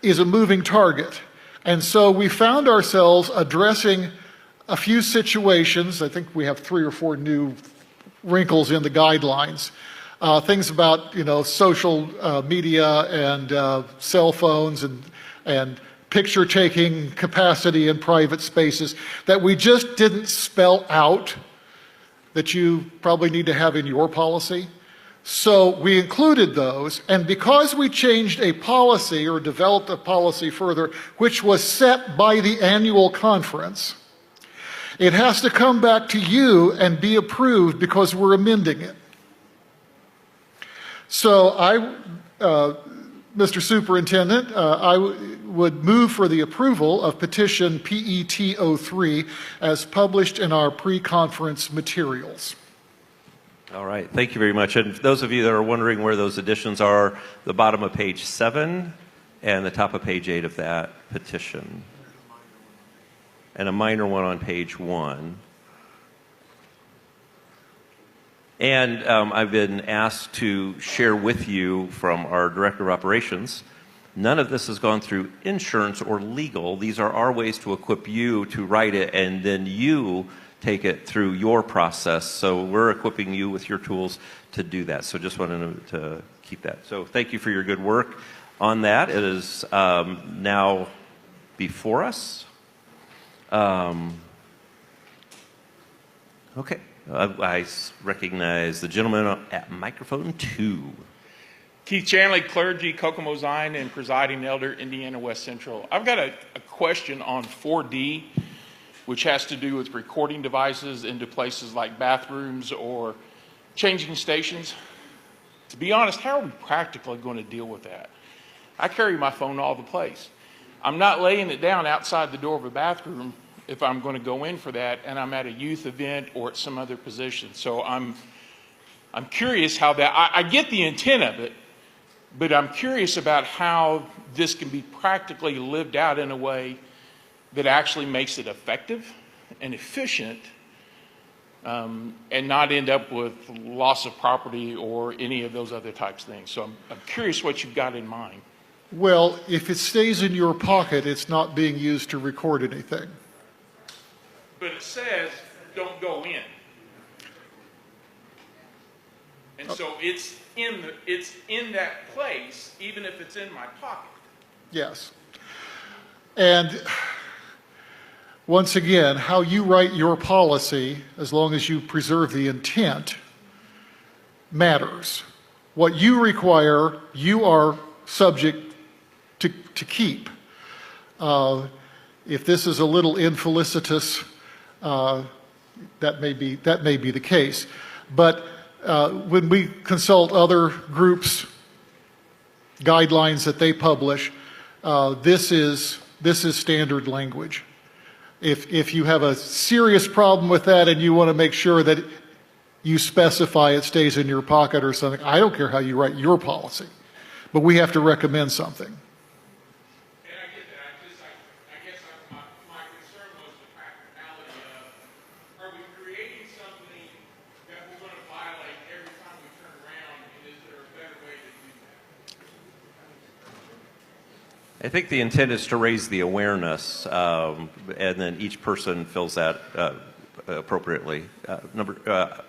is a moving target. And so we found ourselves addressing a few situations. I think we have 3 or 4 new wrinkles in the guidelines. Things about, social media and cell phones and picture-taking capacity in private spaces that we just didn't spell out that you probably need to have in your policy. So we included those, and because we changed a policy or developed a policy further, which was set by the annual conference, It has to come back to you and be approved because we're amending it. So Mr. Superintendent, I would move for the approval of petition PET-03 as published in our pre-conference materials. All right, thank you very much. And those of you that are wondering where those additions are, the bottom of page 7 and the top of page 8 of that petition. And a minor one on page 1. And I've been asked to share with you from our Director of Operations, none of this has gone through insurance or legal. These are our ways to equip you to write it, and then you take it through your process. So we're equipping you with your tools to do that. So just wanted to keep that. So thank you for your good work on that. It is now before us. Okay. I recognize the gentleman at microphone 2. Keith Chanley, clergy, Kokomo Zion, and presiding elder, Indiana West Central. I've got a question on 4D, which has to do with recording devices into places like bathrooms or changing stations. To be honest, how are we practically going to deal with that? I carry my phone all the place. I'm not laying it down outside the door of a bathroom if I'm going to go in for that, and I'm at a youth event or at some other position. So I'm curious how that, I get the intent of it, but I'm curious about how this can be practically lived out in a way that actually makes it effective and efficient, and not end up with loss of property or any of those other types of things. So I'm curious what you've got in mind. Well, if it stays in your pocket, it's not being used to record anything. But it says, don't go in. And so it's in that place, even if it's in my pocket. Yes. And once again, how you write your policy, as long as you preserve the intent, matters. What you require, you are subject to keep. If this is a little infelicitous, that may be the case. But when we consult other groups' guidelines that they publish, this is standard language. If you have a serious problem with that and you want to make sure that you specify it stays in your pocket or something, I don't care how you write your policy, but we have to recommend something. I think the intent is to raise the awareness, and then each person fills that appropriately.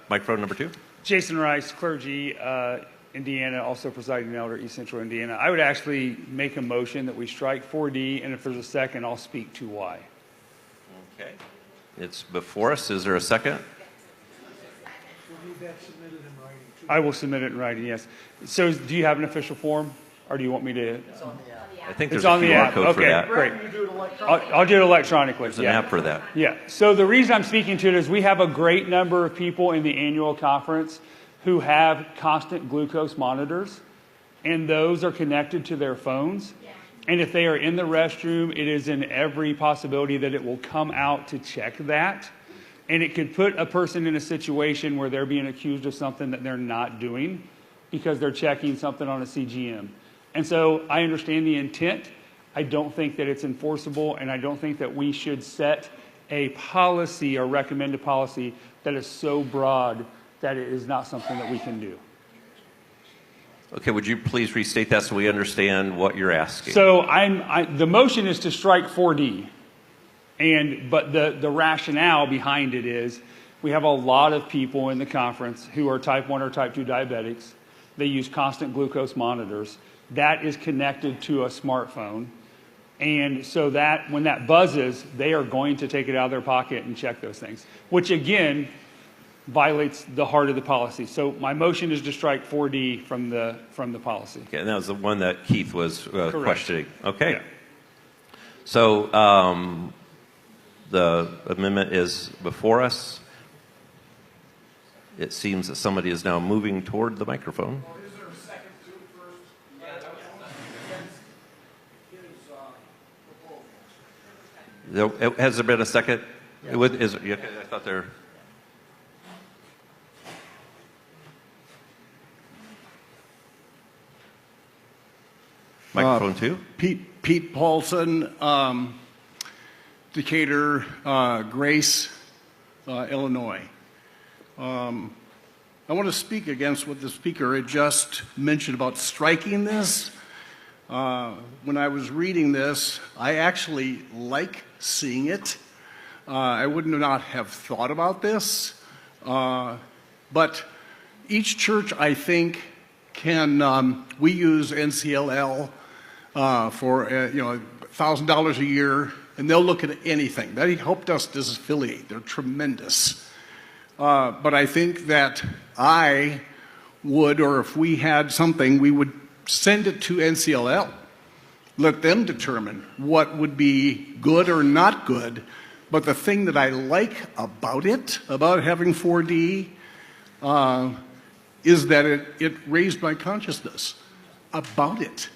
Microphone number 2. Jason Rice, clergy, Indiana, also presiding elder, East Central Indiana. I would actually make a motion that we strike 4D, and if there's a second, I'll speak to why. Okay. It's before us. Is there a second? I will submit it in writing, yes. So do you have an official form, or do you want me to? I think there's a QR code for that. Great. I'll do it electronically. There's an app for that. Yeah. So the reason I'm speaking to it is we have a great number of people in the annual conference who have constant glucose monitors, and those are connected to their phones. And if they are in the restroom, it is in every possibility that it will come out to check that. And it could put a person in a situation where they're being accused of something that they're not doing because they're checking something on a CGM. And so I understand the intent. I don't think that it's enforceable, and I don't think that we should set a policy or recommend a policy that is so broad that it is not something that we can do. Okay, would you please restate that so we understand what you're asking? So the motion is to strike 4D, but the rationale behind it is we have a lot of people in the conference who are type 1 or type 2 diabetics. They use constant glucose monitors. That is connected to a smartphone. And so that when that buzzes, they are going to take it out of their pocket and check those things, which again violates the heart of the policy. So my motion is to strike 4D from the policy. Okay, and that was the one that Keith was questioning. Okay. Yeah. So the amendment is before us. It seems that somebody is now moving toward the microphone. Is there a second to it first? Has there been a second? Yeah. I thought there. Microphone two. Pete Paulson, Decatur, Grace, Illinois. I want to speak against what the speaker had just mentioned about striking this. When I was reading this, I actually like seeing it. I would not have thought about this. But each church, I think, can, we use NCLL for $1,000 a year, and they'll look at anything. They helped us disaffiliate. They're tremendous. But I think that I would, or if we had something, we would send it to NCLL. Let them determine what would be good or not good. But the thing that I like about it, about having 4D, is that it raised my consciousness about it.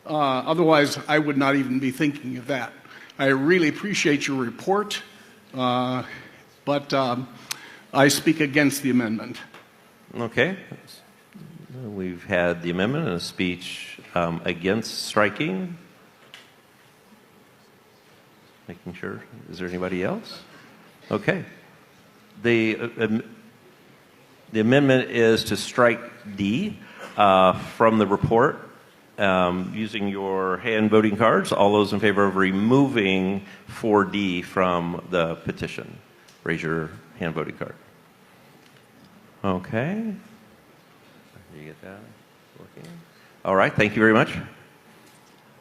Otherwise, I would not even be thinking of that. I really appreciate your report, but I speak against the amendment. Okay. We've had the amendment and a speech against striking. Making sure. Is there anybody else? Okay. The amendment is to strike D from the report. Using your hand voting cards, all those in favor of removing 4D from the petition, raise your hand voting card. Okay. Did you get that working? All right, thank you very much.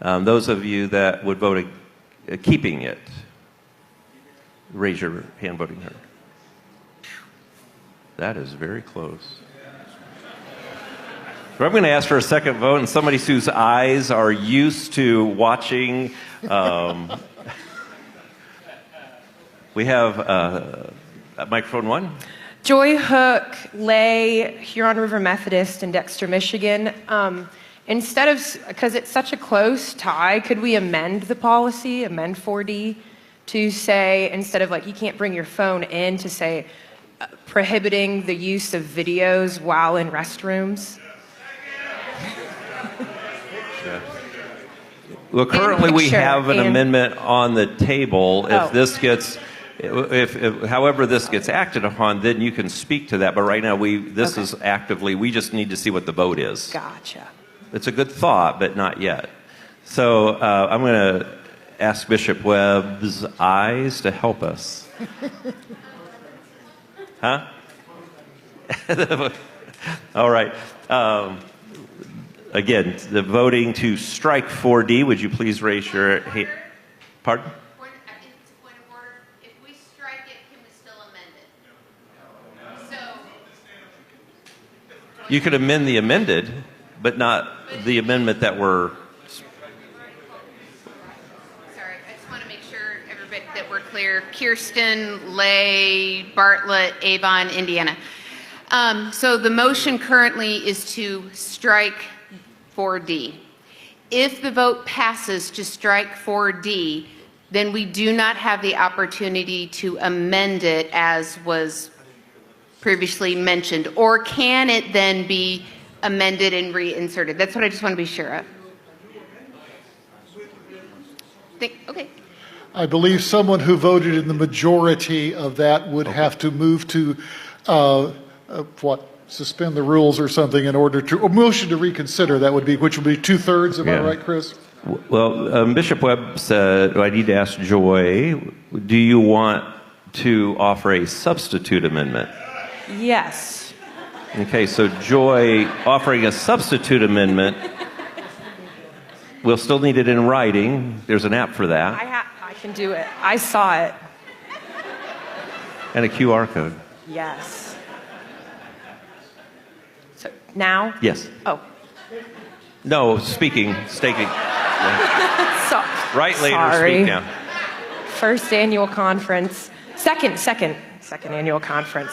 Those of you that would vote keeping it, raise your hand voting card. That is very close. So I'm going to ask for a second vote, and somebody whose eyes are used to watching. We have microphone one. Joy Hook, Lay, Huron River Methodist in Dexter, Michigan. Instead of, because it's such a close tie, could we amend the policy, amend 4D, to say, instead of like you can't bring your phone in, to say prohibiting the use of videos while in restrooms? Well, currently we have an amendment on the table. If this gets, however this gets acted upon, then you can speak to that. But right now, this is actively, we just need to see what the vote is. Gotcha. It's a good thought, but not yet. So I'm going to ask Bishop Webb's eyes to help us. Huh? All right. Again, the voting to strike 4D, would you please raise your hand? Pardon? It's a point of order. If we strike it, can we still amend it? So You could amend the amended, but not the amendment that we're... Sorry, I just want to make sure everybody that we're clear. Kirsten, Lay, Bartlett, Avon, Indiana. So the motion currently is to strike 4D. If the vote passes to strike 4D, then we do not have the opportunity to amend it as was previously mentioned. Or can it then be amended and reinserted? That's what I just want to be sure of. Okay. I believe someone who voted in the majority of that would have to move to suspend the rules or something in order to, or motion to reconsider, that would be, which would be 2/3, am I right, Chris? Well, Bishop Webb said, I need to ask Joy, do you want to offer a substitute amendment? Yes. Okay, so Joy offering a substitute amendment, we'll still need it in writing. There's an app for that. I can do it. I saw it. And a QR code. Yes. So now? Yes. Oh. No, staking. Right later, speak now. first annual conference, second annual conference.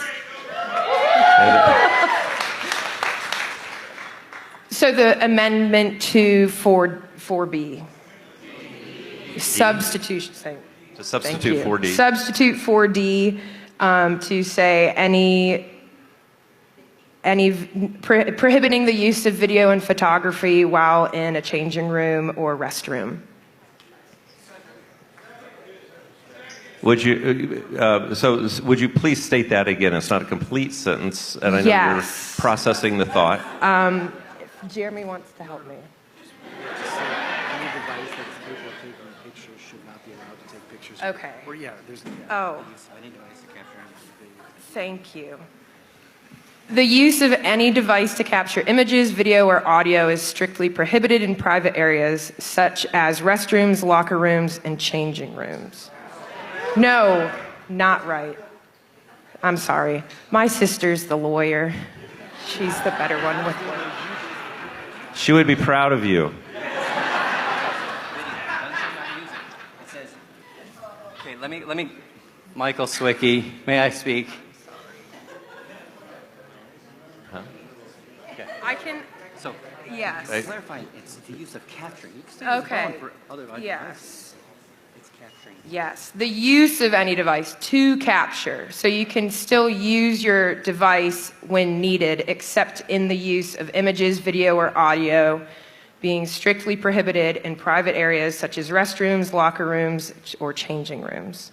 So the amendment to 4B. Substitution. To substitute 4D. Substitute 4D to say prohibiting the use of video and photography while in a changing room or restroom. Would you, would you please state that again? It's not a complete sentence, and I know you're processing the thought. If Jeremy wants to help me. Any device that's capable of taking pictures should not be allowed to take pictures. Okay. Or yeah, there's Oh. any device to capture video. Thank you. The use of any device to capture images, video, or audio is strictly prohibited in private areas such as restrooms, locker rooms, and changing rooms. No, not right. I'm sorry. My sister's the lawyer. She's the better one with me. She would be proud of you. Okay, let me, Michael Swicky, may I speak? Huh? Okay. I can, So, yes. clarifying, it's the use of capturing. You can still use Okay. phone for other devices. Yes. It's capturing. Yes, the use of any device to capture. So you can still use your device when needed, except in the use of images, video, or audio, being strictly prohibited in private areas such as restrooms, locker rooms, or changing rooms.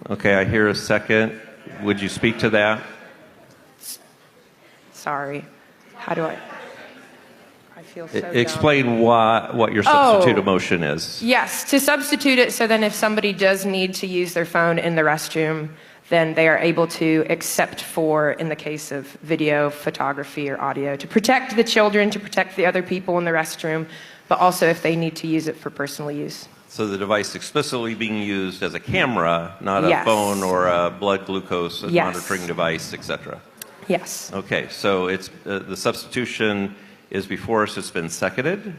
Okay, I hear a second. Would you speak to that? Sorry. How do I feel so dumb. Explain what your substitute motion is. Yes, to substitute it so then if somebody does need to use their phone in the restroom, then they are able to, except for in the case of video, photography, or audio, to protect the children, to protect the other people in the restroom, but also if they need to use it for personal use. So the device explicitly being used as a camera, not a Yes. phone or a blood glucose Yes. monitoring device, etc. Yes. Okay, so it's the substitution is before us. It's been seconded,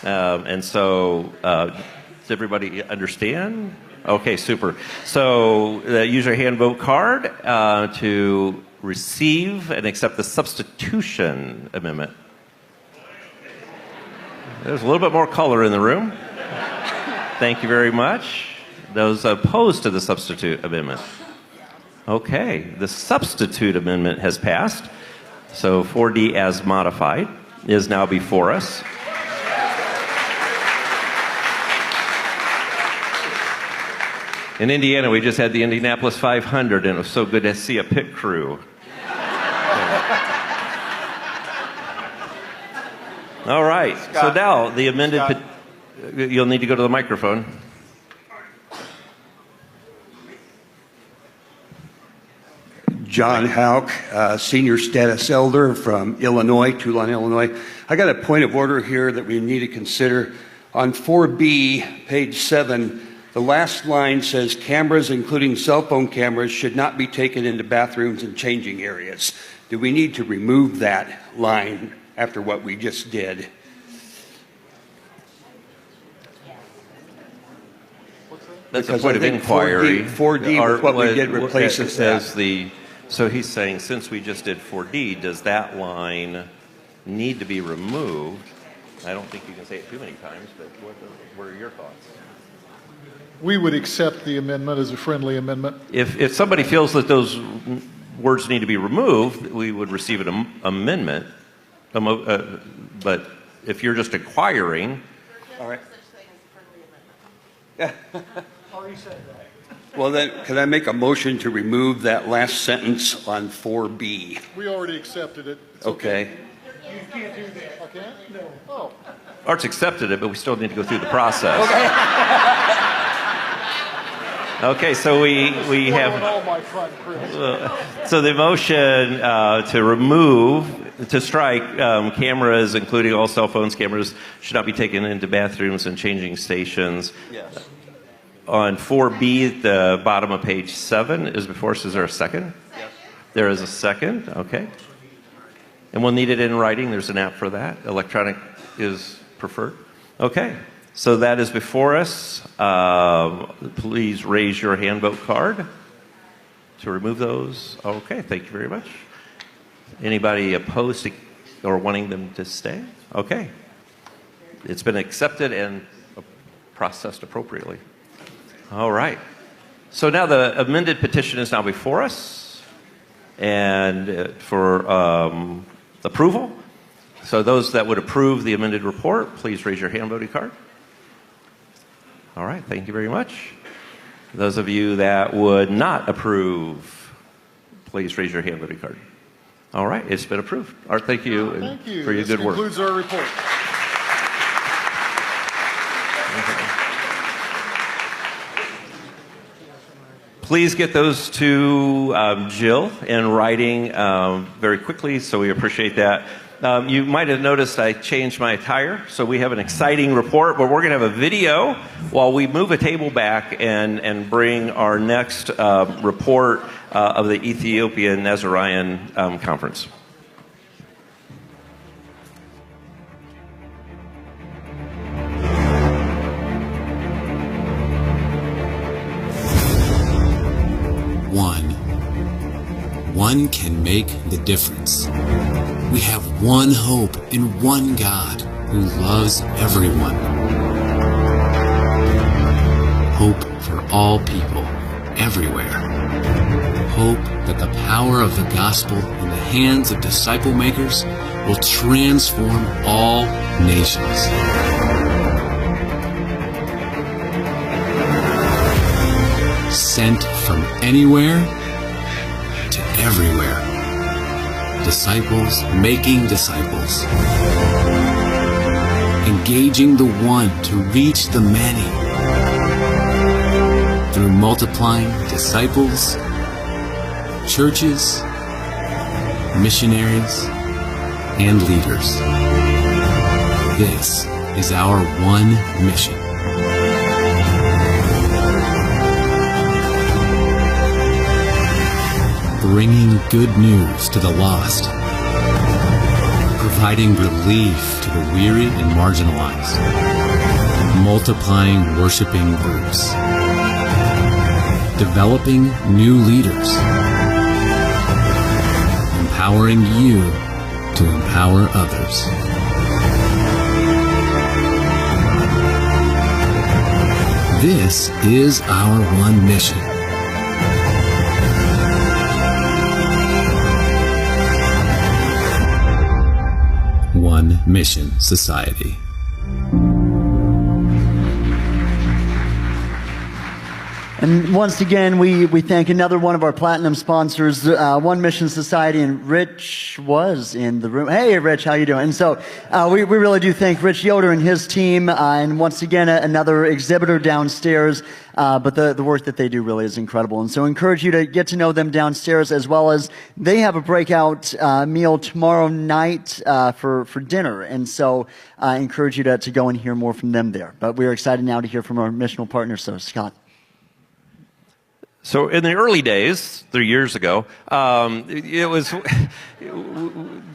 and so does everybody understand? Okay, super. So use your hand vote card to receive and accept the substitution amendment. There's a little bit more color in the room. Thank you very much. Those opposed to the substitute amendment? Okay, the substitute amendment has passed. So 4D as modified is now before us. In Indiana, we just had the Indianapolis 500, and it was so good to see a pit crew. All right, so now the amended, you'll need to go to the microphone. John Hauk, Senior Status Elder from Illinois, Toulon, Illinois. I got a point of order here that we need to consider. On 4B, page 7, the last line says cameras, including cell phone cameras, should not be taken into bathrooms and changing areas. Do we need to remove that line after what we just did? That's Because a point I of think inquiry. 4D with what we did replaces that. as the. So he's saying, since we just did 4D, does that line need to be removed? I don't think you can say it too many times, but what are your thoughts? We would accept the amendment as a friendly amendment. If somebody feels that those words need to be removed, we would receive an amendment. But if you're just inquiring. All right. Well, then, can I make a motion to remove that last sentence on 4B? We already accepted it. It's Okay. You can't do that. Okay? No. Oh. Art's accepted it, but we still need to go through the process. Okay, so we have. All my fun, Chris. So the motion to remove, to strike cameras, including all cell phones, cameras should not be taken into bathrooms and changing stations. Yes. On 4B, at the bottom of page 7 is before us. Is there a second? Yes. There is a second. Okay. And we'll need it in writing. There's an app for that. Electronic is preferred. Okay. So that is before us. Please raise your hand vote card to remove those. Okay, thank you very much. Anybody opposed to, or wanting them to stay? Okay. It's been accepted and processed appropriately. All right. So now the amended petition is now before us and for approval. So those that would approve the amended report, please raise your hand voting card. All right, thank you very much. Those of you that would not approve, please raise your hand voting card. All right, it's been approved. Art, thank you, Thank you. for your good work. This concludes our report. Please get those to Jill in writing very quickly, so we appreciate that. You might have noticed I changed my attire, so we have an exciting report, but we're going to have a video while we move a table back and bring our next report of the Ethiopian Nazarene Conference. One can make the difference. We have one hope in one God who loves everyone. Hope for all people, everywhere. Hope that the power of the gospel in the hands of disciple makers will transform all nations. Sent from anywhere to everywhere. Disciples making disciples. Engaging the one to reach the many. Through multiplying disciples, churches, missionaries, and leaders. This is our one mission. Bringing good news to the lost, providing relief to the weary and marginalized, multiplying worshiping groups, developing new leaders, empowering you to empower others. This is our one mission. One Mission Society. And once again, we thank another one of our platinum sponsors, One Mission Society, and Rich was in the room. Hey, Rich, how you doing? And so we really do thank Rich Yoder and his team, and once again, another exhibitor downstairs. But the work that they do really is incredible. And so I encourage you to get to know them downstairs, as well as they have a breakout meal tomorrow night for dinner. And so I encourage you to go and hear more from them there. But we're excited now to hear from our missional partners. So, Scott. So in the early days, 3 years ago, it was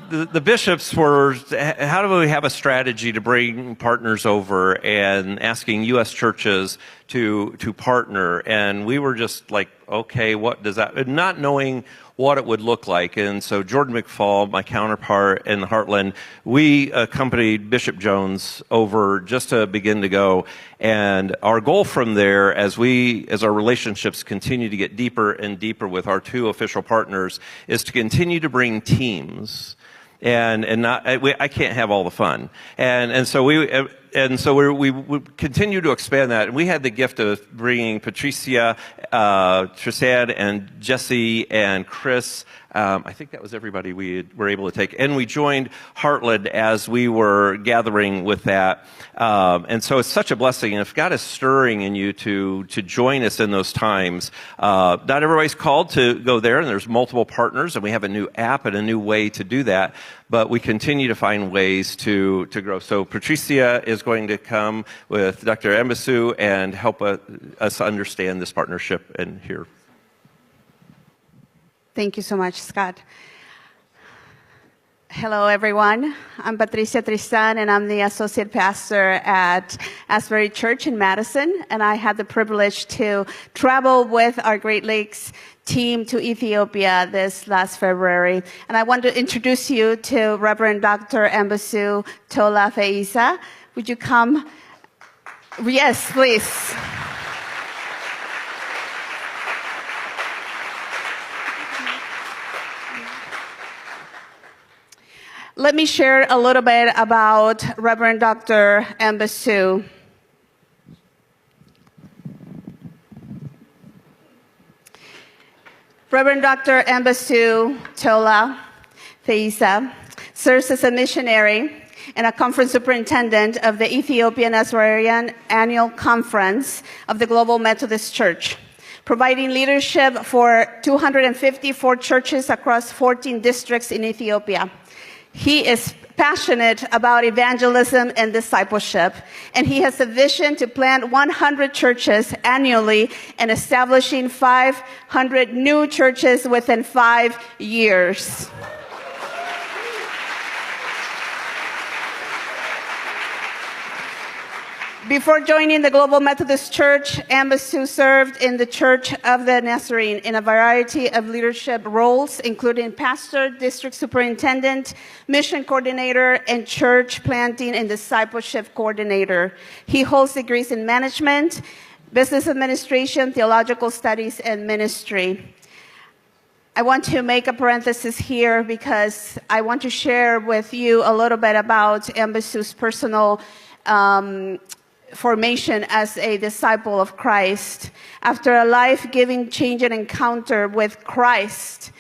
the bishops were, how do we have a strategy to bring partners over, and asking U.S. churches to partner. And we were just like, okay, what does that, not knowing what it would look like. And so Jordan McFall, my counterpart in Heartland, we accompanied Bishop Jones over just to begin to go. And our goal from there, as our relationships continue to get deeper and deeper with our two official partners, is to continue to bring teams. I can't have all the fun. And so we continue to expand that. And we had the gift of bringing Patricia, Trisad, and Jesse, and Chris. I think that was everybody we were able to take. And we joined Heartland as we were gathering with that. And so it's such a blessing. And if God is stirring in you to join us in those times, not everybody's called to go there, and there's multiple partners, and we have a new app and a new way to do that. But we continue to find ways to grow. So Patricia is going to come with Dr. Embasu and help us understand this partnership and hear. Thank you so much, Scott. Hello, everyone. I'm Patricia Tristan, and I'm the associate pastor at Asbury Church in Madison. And I had the privilege to travel with our Great Lakes team to Ethiopia this last February. And I want to introduce you to Reverend Dr. Ambasu Tola Feisa. Would you come? Yes, please. Let me share a little bit about Reverend Dr. Ambasu. Reverend Dr. Ambasu Tola Feisa serves as a missionary and a conference superintendent of the Ethiopian Assyrian Annual Conference of the Global Methodist Church, providing leadership for 254 churches across 14 districts in Ethiopia. He is passionate about evangelism and discipleship, and he has a vision to plant 100 churches annually and establishing 500 new churches within 5 years. Before joining the Global Methodist Church, Ambasu served in the Church of the Nazarene in a variety of leadership roles, including pastor, district superintendent, mission coordinator, and church planting and discipleship coordinator. He holds degrees in management, business administration, theological studies, and ministry. I want to make a parenthesis here because I want to share with you a little bit about Ambasu's personal formation as a disciple of Christ. After a life-giving, changing encounter with Christ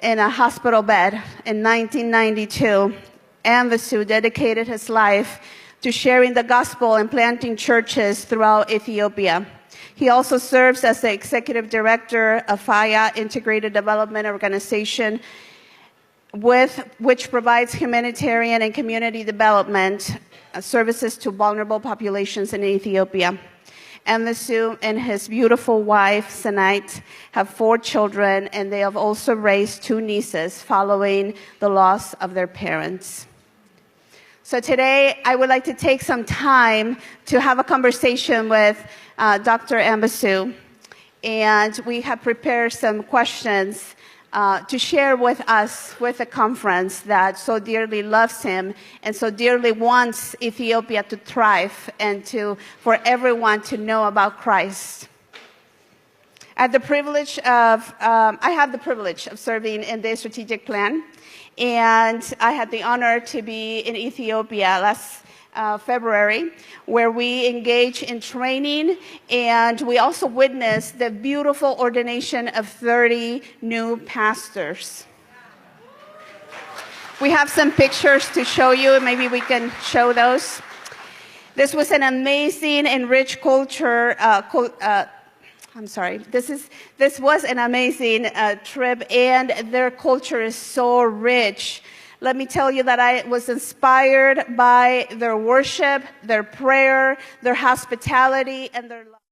in a hospital bed in 1992, Ambasu dedicated his life to sharing the gospel and planting churches throughout Ethiopia. He also serves as the executive director of FAYA Integrated Development Organization, which provides humanitarian and community development services to vulnerable populations in Ethiopia. Ambasu and his beautiful wife, Sanait, have 4 children, and they have also raised 2 nieces following the loss of their parents. So today, I would like to take some time to have a conversation with Dr. Ambasu, and we have prepared some questions to share with us with the conference that so dearly loves him and so dearly wants Ethiopia to thrive and for everyone to know about Christ. I have the privilege of serving in the strategic plan, and I had the honor to be in Ethiopia last February, where we engage in training, and we also witnessed the beautiful ordination of 30 new pastors. We have some pictures to show you. Maybe we can show those. This was an amazing and rich culture. This was an amazing trip, and their culture is so rich. Let me tell you that I was inspired by their worship, their prayer, their hospitality, and their love.